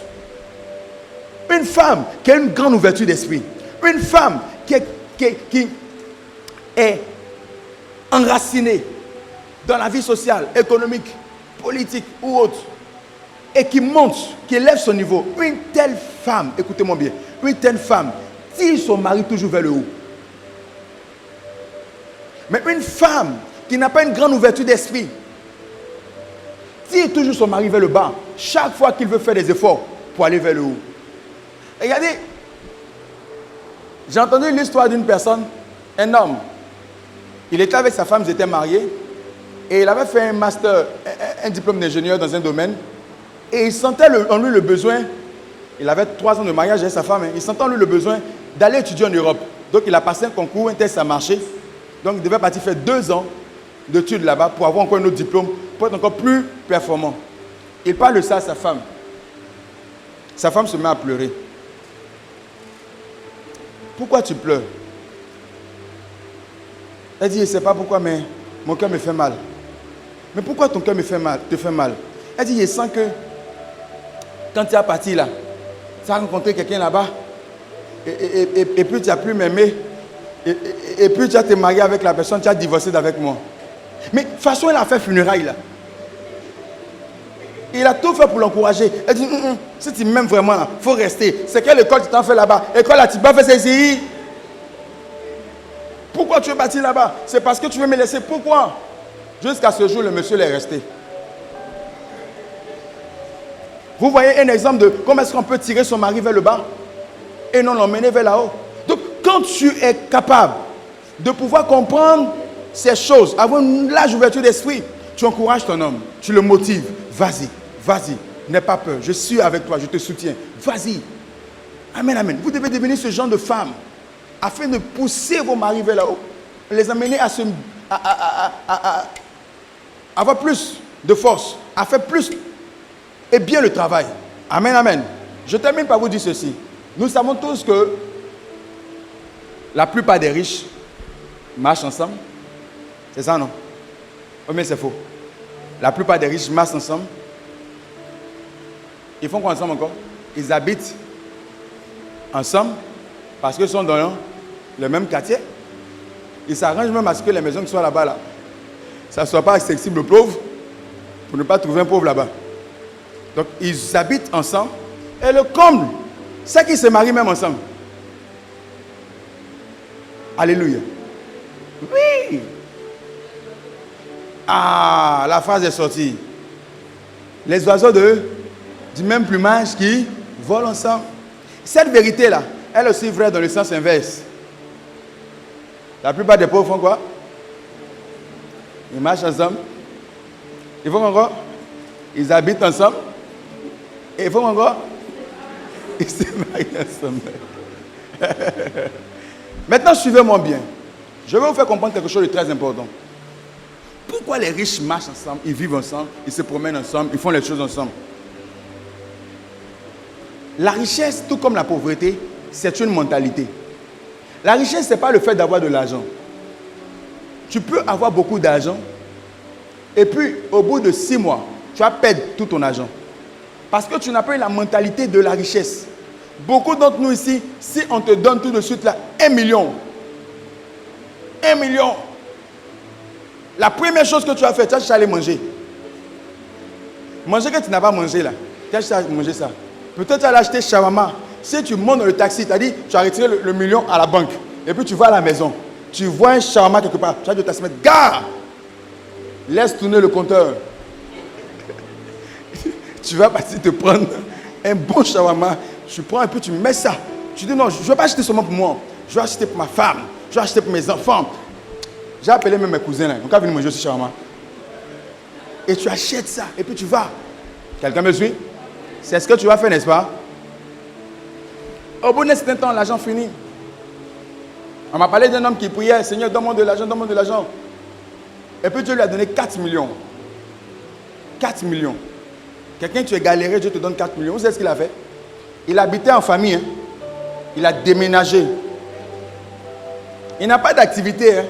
Une femme qui a une grande ouverture d'esprit. Une femme qui est enracinée dans la vie sociale, économique, politique ou autre. Et qui monte, qui élève son niveau. Une telle femme, écoutez-moi bien, une telle femme tire son mari toujours vers le haut. Mais une femme qui n'a pas une grande ouverture d'esprit tire toujours son mari vers le bas, chaque fois qu'il veut faire des efforts pour aller vers le haut. Regardez, j'ai entendu l'histoire d'une personne, un homme. Il était avec sa femme, ils étaient mariés, et il avait fait un master, un diplôme d'ingénieur dans un domaine, et il sentait en lui le besoin, il avait 3 ans de mariage avec sa femme, il sentait en lui le besoin d'aller étudier en Europe. Donc il a passé un concours, un test a marché, donc il devait partir faire 2 ans d'études là-bas pour avoir encore un autre diplôme, pour être encore plus performant. Il parle de ça à sa femme. Sa femme se met à pleurer. Pourquoi tu pleures? Elle dit, je ne sais pas pourquoi, mais mon cœur me fait mal. Mais pourquoi ton cœur te fait mal? Elle dit, je sens que quand tu es parti là, tu as rencontré quelqu'un là-bas, et puis tu n'as plus m'aimer, et puis tu as te marié avec la personne, tu as divorcé d'avec moi. Mais de toute façon, il a fait funérailles là. Il a tout fait pour l'encourager. Elle dit, si tu m'aimes vraiment, il faut rester. C'est quelle école tu t'en fais là-bas? École là, tu vas faire ici. Pourquoi tu es parti là-bas? C'est parce que tu veux me laisser. Pourquoi? Jusqu'à ce jour, le monsieur est resté. Vous voyez un exemple de comment est-ce qu'on peut tirer son mari vers le bas et non l'emmener vers là-haut. Donc, quand tu es capable de pouvoir comprendre ces choses, avoir une large ouverture d'esprit, tu encourages ton homme, tu le motives. Vas-y, vas-y, n'aie pas peur, je suis avec toi, je te soutiens. Vas-y. Amen, amen. Vous devez devenir ce genre de femme afin de pousser vos maris vers là-haut, les amener à avoir plus de force, à faire plus et bien le travail. Amen, amen. Je termine par vous dire ceci. Nous savons tous que la plupart des riches marchent ensemble. C'est ça, non? Oh, mais c'est faux. La plupart des riches marchent ensemble. Ils font quoi ensemble encore? Ils habitent ensemble parce qu'ils sont dans le même quartier. Ils s'arrangent même à ce que les maisons qui soient là-bas, là, ça ne soit pas accessible aux pauvres pour ne pas trouver un pauvre là-bas. Donc, ils habitent ensemble. Et le comble, c'est qu'ils se marient même ensemble. Alléluia. Oui. Ah, la phrase est sortie. Les oiseaux du même plumage qui volent ensemble. Cette vérité-là, elle est aussi vraie dans le sens inverse. La plupart des pauvres font quoi? Ils marchent ensemble. Ils font encore? Ils habitent ensemble. Et ils font encore? Ils se marient ensemble. Maintenant, suivez-moi bien. Je vais vous faire comprendre quelque chose de très important. Pourquoi les riches marchent ensemble, ils vivent ensemble, ils se promènent ensemble, ils font les choses ensemble? La richesse, tout comme la pauvreté, c'est une mentalité. La richesse, ce n'est pas le fait d'avoir de l'argent. Tu peux avoir beaucoup d'argent et puis au bout de 6 mois, tu vas perdre tout ton argent. Parce que tu n'as pas eu la mentalité de la richesse. Beaucoup d'entre nous ici, si on te donne tout de suite là, 1 million. 1 million. La première chose que tu as fait, tu as cherché à aller manger. Manger que tu n'as pas mangé là. Tu as cherché à manger ça. Peut-être tu as acheté shawarma. Si tu montes dans le taxi, tu as dit, tu as retiré le million à la banque. Et puis tu vas à la maison. Tu vois un shawarma quelque part. Tu as dit au taximètre, gare, laisse tourner le compteur. Tu vas partir te prendre un bon shawarma. Tu prends un peu, tu mets ça. Tu dis non, je ne vais pas acheter seulement pour moi. Je vais acheter pour ma femme. Je vais acheter pour mes enfants. J'ai appelé même mes cousins là. On va venir manger aussi shawarma. Et tu achètes ça. Et puis tu vas. Quelqu'un me suit? C'est ce que tu vas faire, n'est-ce pas? Au bout d'un certain temps, l'argent finit. On m'a parlé d'un homme qui priait, Seigneur, donne-moi de l'argent, donne-moi de l'argent. Et puis Dieu lui a donné 4 millions. 4 millions. Quelqu'un qui est galéré, Dieu te donne 4 millions. Vous savez ce qu'il a fait? Il habitait en famille. Hein? Il a déménagé. Il n'a pas d'activité. Hein?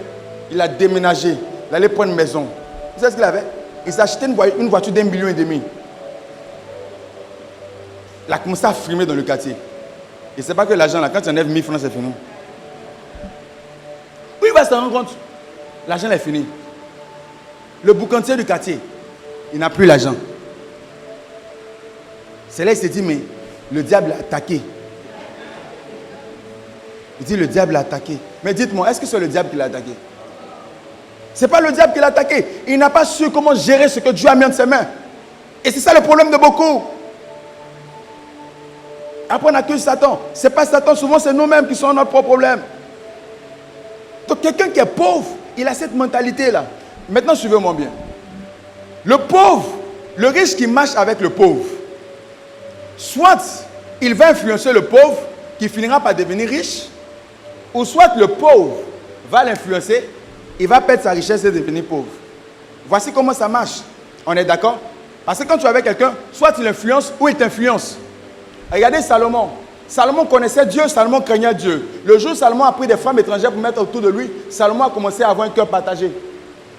Il a déménagé. Il allait prendre une maison. Vous savez ce qu'il a fait? Il s'est acheté une voiture d'1,5 million. Il a commencé à frimer dans le quartier. Et c'est pas que l'argent là, quand tu enlèves 1000 francs, c'est fini. Où il va se rendre compte? L'argent est fini. Le boucantier du quartier, il n'a plus l'argent. C'est là qu'il s'est dit, mais le diable a attaqué. Il dit, le diable a attaqué. Mais dites-moi, est-ce que c'est le diable qui l'a attaqué? Ce n'est pas le diable qui l'a attaqué. Il n'a pas su comment gérer ce que Dieu a mis entre ses mains. Et c'est ça le problème de beaucoup. Après, on accuse Satan. Ce n'est pas Satan, souvent c'est nous-mêmes qui sommes notre propre problème. Donc quelqu'un qui est pauvre, il a cette mentalité-là. Maintenant, suivez-moi bien. Le pauvre, le riche qui marche avec le pauvre, soit il va influencer le pauvre qui finira par devenir riche, ou soit le pauvre va l'influencer, il va perdre sa richesse et devenir pauvre. Voici comment ça marche. On est d'accord? Parce que quand tu es avec quelqu'un, soit il influence ou il t'influence. Regardez Salomon. Salomon connaissait Dieu, Salomon craignait Dieu. Le jour où Salomon a pris des femmes étrangères pour mettre autour de lui, Salomon a commencé à avoir un cœur partagé.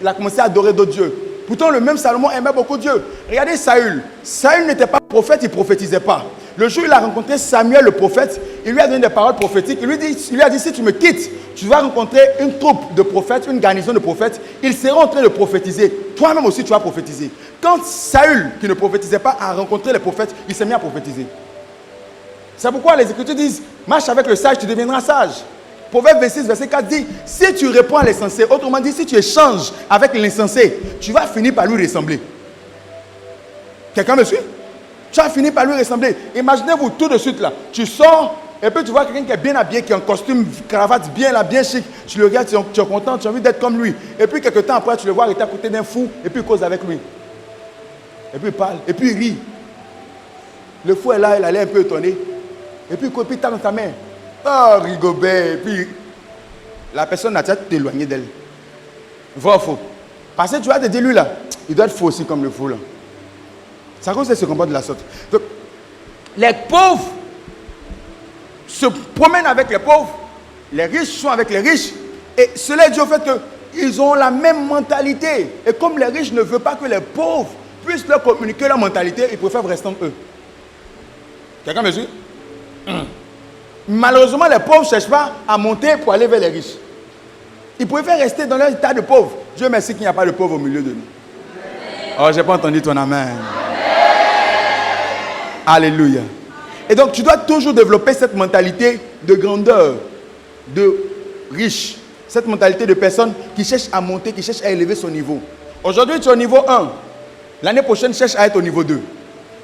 Il a commencé à adorer d'autres dieux. Pourtant, le même Salomon aimait beaucoup Dieu. Regardez Saül. Saül n'était pas prophète, il ne prophétisait pas. Le jour où il a rencontré Samuel le prophète, il lui a donné des paroles prophétiques. Il lui a dit, si tu me quittes, tu vas rencontrer une troupe de prophètes, une garnison de prophètes. Ils seront en train de prophétiser. Toi-même aussi, tu vas prophétiser. Quand Saül, qui ne prophétisait pas, a rencontré les prophètes, il s'est mis à prophétiser. C'est pourquoi les Écritures disent, marche avec le sage, tu deviendras sage. Proverbe 26, verset 4 dit, si tu réponds à l'insensé, autrement dit, si tu échanges avec l'insensé, tu vas finir par lui ressembler. Quelqu'un me suit? Tu vas finir par lui ressembler. Imaginez-vous tout de suite là, tu sors et puis tu vois quelqu'un qui est bien habillé, qui a un costume, cravate bien là, bien chic. Tu le regardes, tu es content, tu as envie d'être comme lui. Et puis quelques temps après, tu le vois arrêter à côté d'un fou et puis il cause avec lui. Et puis il parle, et puis il rit. Le fou est là, il allait un peu étonné. Et puis il tape dans ta main. Oh, Rigobert. Et puis la personne a déjà t'éloigné d'elle. Vrai ou faux? Parce que tu vas te dire, lui là, il doit être faux aussi comme le fou là. Ça cause se comporte de la sorte. Donc, les pauvres se promènent avec les pauvres, les riches sont avec les riches, et cela est dû au fait qu'ils ont la même mentalité. Et comme les riches ne veulent pas que les pauvres puissent leur communiquer leur mentalité, ils préfèrent rester entre eux. Quelqu'un me suit? Malheureusement, les pauvres ne cherchent pas à monter pour aller vers les riches. Ils préfèrent rester dans leur état de pauvre. Dieu merci qu'il n'y a pas de pauvres au milieu de nous. Oh, je n'ai pas entendu ton amen. Alléluia. Et donc, tu dois toujours développer cette mentalité de grandeur, de riche. Cette mentalité de personne qui cherche à monter, qui cherche à élever son niveau. Aujourd'hui, tu es au niveau 1. L'année prochaine, cherche à être au niveau 2.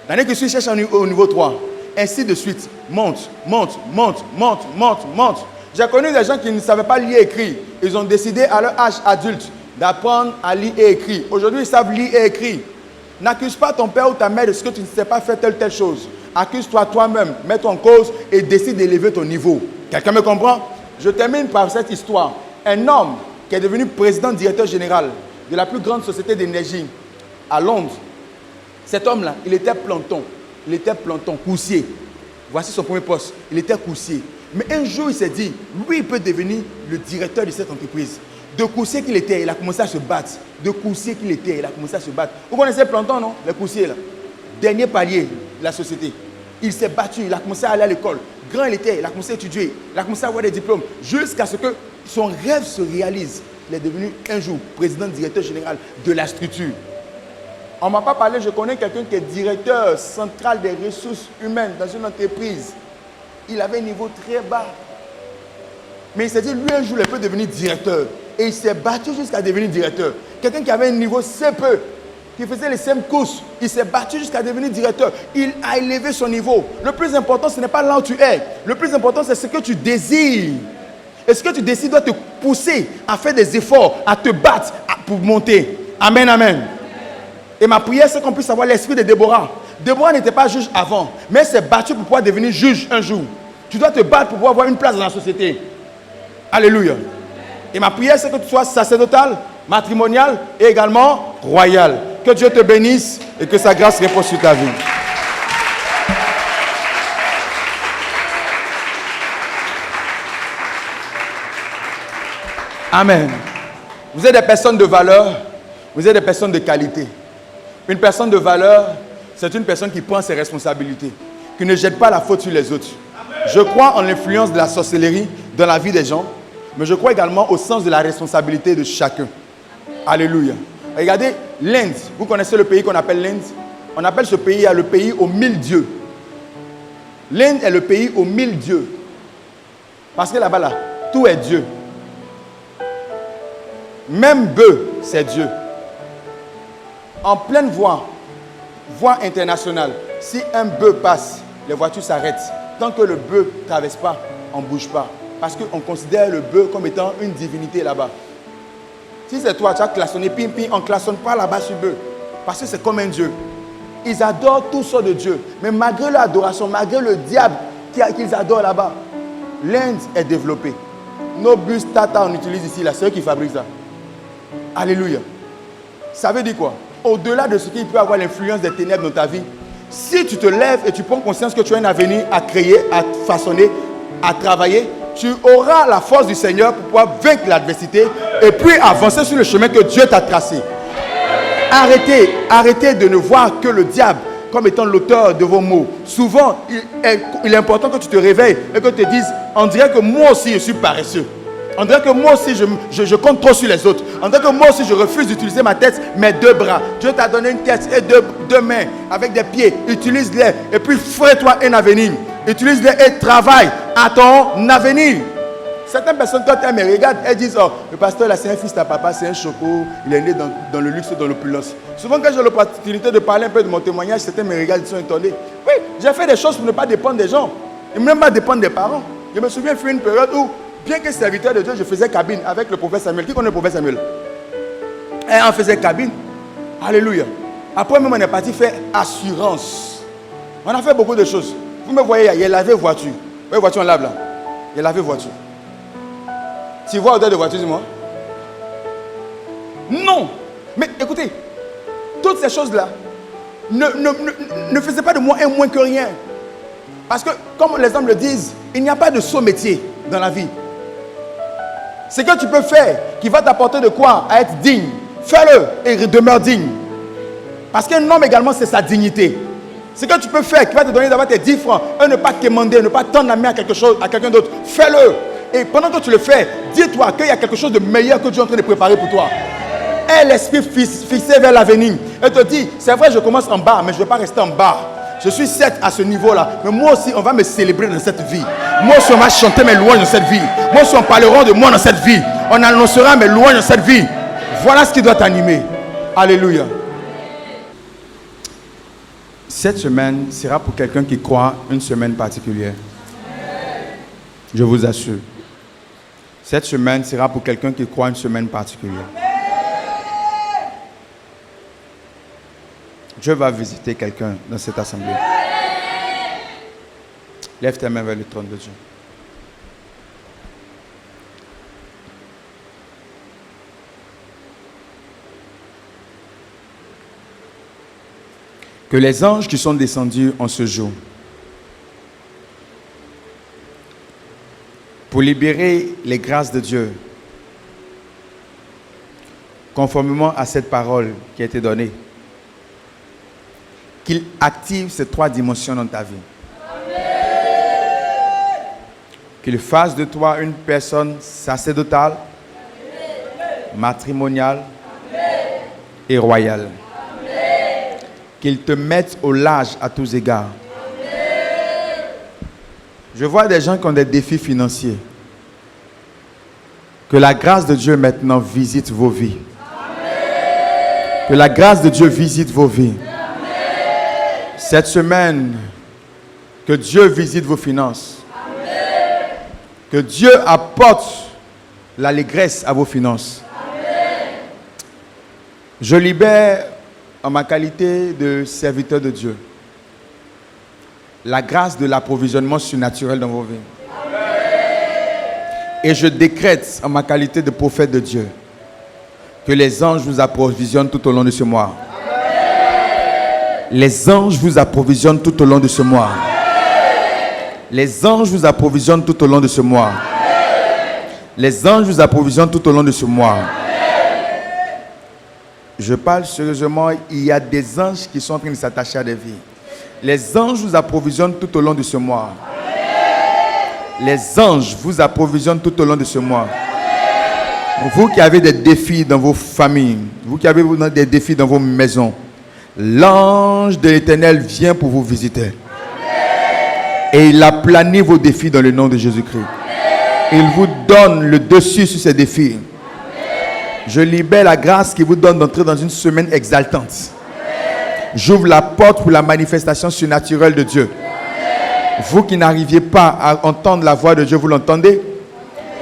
L'année qui suit, cherche au niveau 3. Ainsi de suite. Monte, monte, monte, monte, monte, monte. J'ai connu des gens qui ne savaient pas lire et écrire. Ils ont décidé à leur âge adulte d'apprendre à lire et écrire. Aujourd'hui, ils savent lire et écrire. N'accuse pas ton père ou ta mère de ce que tu ne sais pas faire telle chose. Accuse-toi toi-même, mets-toi en cause et décide d'élever ton niveau. Quelqu'un me comprend? Je termine par cette histoire. Un homme qui est devenu président directeur général de la plus grande société d'énergie à Londres. Cet homme-là, il était planton. Il était planton, coursier. Voici son premier poste. Il était coursier. Mais un jour, il s'est dit, lui, il peut devenir le directeur de cette entreprise. De coursier qu'il était, il a commencé à se battre. De coursier qu'il était, il a commencé à se battre. Vous connaissez planton, non? Les coursiers, là. Dernier palier de la société. Il s'est battu, il a commencé à aller à l'école. Grand il était, il a commencé à étudier. Il a commencé à avoir des diplômes. Jusqu'à ce que son rêve se réalise. Il est devenu un jour président directeur général de la structure. On ne m'a pas parlé, je connais quelqu'un qui est directeur central des ressources humaines dans une entreprise. Il avait un niveau très bas. Mais il s'est dit, lui un jour, il peut devenir directeur. Et il s'est battu jusqu'à devenir directeur. Quelqu'un qui avait un niveau CPE, qui faisait les mêmes courses, il s'est battu jusqu'à devenir directeur. Il a élevé son niveau. Le plus important, ce n'est pas là où tu es. Le plus important, c'est ce que tu désires. Et ce que tu décides doit te pousser à faire des efforts, à te battre pour monter. Amen, amen. Et ma prière, c'est qu'on puisse avoir l'esprit de Déborah. Déborah n'était pas juge avant, mais elle s'est battue pour pouvoir devenir juge un jour. Tu dois te battre pour pouvoir avoir une place dans la société. Alléluia. Et ma prière, c'est que tu sois sacerdotal, matrimonial et également royal. Que Dieu te bénisse et que sa grâce repose sur ta vie. Amen. Vous êtes des personnes de valeur, vous êtes des personnes de qualité. Une personne de valeur, c'est une personne qui prend ses responsabilités, qui ne jette pas la faute sur les autres. Je crois en l'influence de la sorcellerie dans la vie des gens, mais je crois également au sens de la responsabilité de chacun. Alléluia. Regardez, l'Inde, vous connaissez le pays qu'on appelle l'Inde? On appelle ce pays le pays aux 1000 dieux. L'Inde est le pays aux 1000 dieux. Parce que là-bas, tout est Dieu. Même bœuf, c'est Dieu. En pleine voie internationale, si un bœuf passe, les voitures s'arrêtent. Tant que le bœuf ne traverse pas, on ne bouge pas. Parce qu'on considère le bœuf comme étant une divinité là-bas. Si c'est toi, tu as klaxonné, pim, pim, on ne klaxonne pas là-bas sur bœuf. Parce que c'est comme un Dieu. Ils adorent toutes sortes de dieux. Mais malgré leur adoration, malgré le diable qu'ils adorent là-bas, l'Inde est développée. Nos bus Tata, on utilise ici, là, c'est eux qui fabriquent ça. Alléluia. Ça veut dire quoi? Au-delà de ce qui peut avoir l'influence des ténèbres dans ta vie, si tu te lèves et tu prends conscience que tu as un avenir à créer, à façonner, à travailler, tu auras la force du Seigneur pour pouvoir vaincre l'adversité et puis avancer sur le chemin que Dieu t'a tracé. Arrêtez de ne voir que le diable comme étant l'auteur de vos maux. Souvent, il est important que tu te réveilles et que tu te dises, on dirait que moi aussi je suis paresseux. On dirait que moi aussi je compte trop sur les autres. On dirait que moi aussi je refuse d'utiliser ma tête, mes deux bras. Dieu t'a donné une tête et deux mains avec des pieds. Utilise-les et puis fais-toi un avenir. Utilise-les et travaille à ton avenir. Certaines personnes, quand elles me regardent, elles disent, oh, le pasteur là c'est un fils de papa, c'est un choco, il est né dans le luxe, dans l'opulence. Souvent quand j'ai l'opportunité de parler un peu de mon témoignage, certains me regardent, ils sont étonnés. Oui, j'ai fait des choses pour ne pas dépendre des gens. Et même pas dépendre des parents. Je me souviens, il fut une période où, bien que serviteur de Dieu, je faisais cabine avec le prophète Samuel. Qui connaît le prophète Samuel? Et on faisait cabine. Alléluia. Après, même on est parti faire assurance. On a fait beaucoup de choses. Vous me voyez, il y a lavé voiture. Vous voyez, voiture, on lave là. Il y a lavé voiture. Tu vois odeur de voiture, dis-moi? Non. Mais écoutez, toutes ces choses-là ne faisaient pas de moi un moins que rien. Parce que, comme les hommes le disent, il n'y a pas de saut métier dans la vie. Ce que tu peux faire qui va t'apporter de quoi à être digne, fais-le et demeure digne. Parce qu'un homme également, c'est sa dignité. Ce que tu peux faire qui va te donner d'avoir tes 10 francs, ne pas quémander, ne pas tendre la main à quelqu'un d'autre, fais-le. Et pendant que tu le fais, dis-toi qu'il y a quelque chose de meilleur que Dieu est en train de préparer pour toi. Aie l'esprit fixé vers l'avenir. Et te dis, c'est vrai, je commence en bas, mais je ne vais pas rester en bas. Je suis certes à ce niveau-là, mais moi aussi, on va me célébrer dans cette vie. Moi aussi, on va chanter mes louanges dans cette vie. Moi aussi, on parlera de moi dans cette vie. On annoncera mes louanges dans cette vie. Voilà ce qui doit t'animer. Alléluia. Cette semaine sera pour quelqu'un qui croit une semaine particulière. Je vous assure. Cette semaine sera pour quelqu'un qui croit une semaine particulière. Dieu va visiter quelqu'un dans cette assemblée. Lève tes mains vers le trône de Dieu. Que les anges qui sont descendus en ce jour pour libérer les grâces de Dieu conformément à cette parole qui a été donnée, qu'il active ces 3 dimensions dans ta vie. Qu'il fasse de toi une personne sacerdotale, matrimoniale et royale. Qu'il te mette au large à tous égards. Je vois des gens qui ont des défis financiers. Que la grâce de Dieu maintenant visite vos vies. Que la grâce de Dieu visite vos vies. Cette semaine, que Dieu visite vos finances. Que Dieu apporte l'allégresse à vos finances. Je libère en ma qualité de serviteur de Dieu la grâce de l'approvisionnement surnaturel dans vos vies. Et je décrète en ma qualité de prophète de Dieu que les anges vous approvisionnent tout au long de ce mois. Les anges vous approvisionnent tout au long de ce mois. Les anges vous approvisionnent tout au long de ce mois. Les anges vous approvisionnent tout au long de ce mois. Je parle sérieusement, il y a des anges qui sont en train de s'attacher à des vies. Les anges vous approvisionnent tout au long de ce mois. Les anges vous approvisionnent tout au long de ce mois. Vous qui avez des défis dans vos familles, vous qui avez des défis dans vos maisons, l'ange de l'Éternel vient pour vous visiter. Et il aplanit vos défis dans le nom de Jésus-Christ. Il vous donne le dessus sur ces défis. Je libère la grâce qui vous donne d'entrer dans une semaine exaltante. J'ouvre la porte pour la manifestation surnaturelle de Dieu. Vous qui n'arriviez pas à entendre la voix de Dieu, vous l'entendez.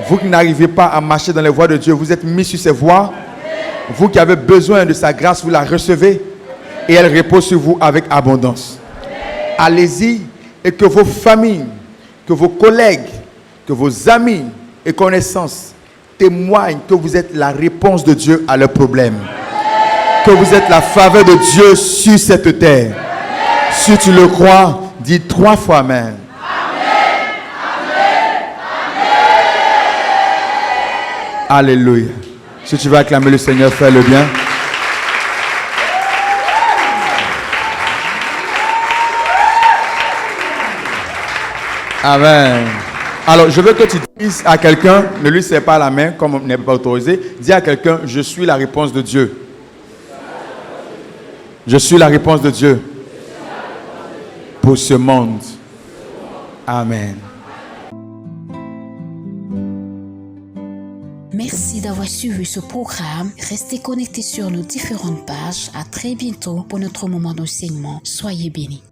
Vous qui n'arrivez pas à marcher dans les voies de Dieu, vous êtes mis sur ses voies. Vous qui avez besoin de sa grâce, vous la recevez. Et elle repose sur vous avec abondance. Allez-y et que vos familles, que vos collègues, que vos amis et connaissances témoignent que vous êtes la réponse de Dieu à leurs problèmes. Que vous êtes la faveur de Dieu sur cette terre. Si tu le crois, dis 3 fois Amen. Alléluia. Si tu veux acclamer le Seigneur, fais-le bien. Amen. Alors, je veux que tu dises à quelqu'un, ne lui serre pas la main comme on n'est pas autorisé. Dis à quelqu'un, je suis la réponse de Dieu. Je suis la réponse de Dieu pour ce monde. Amen. Merci d'avoir suivi ce programme. Restez connectés sur nos différentes pages. À très bientôt pour notre moment d'enseignement. Soyez bénis.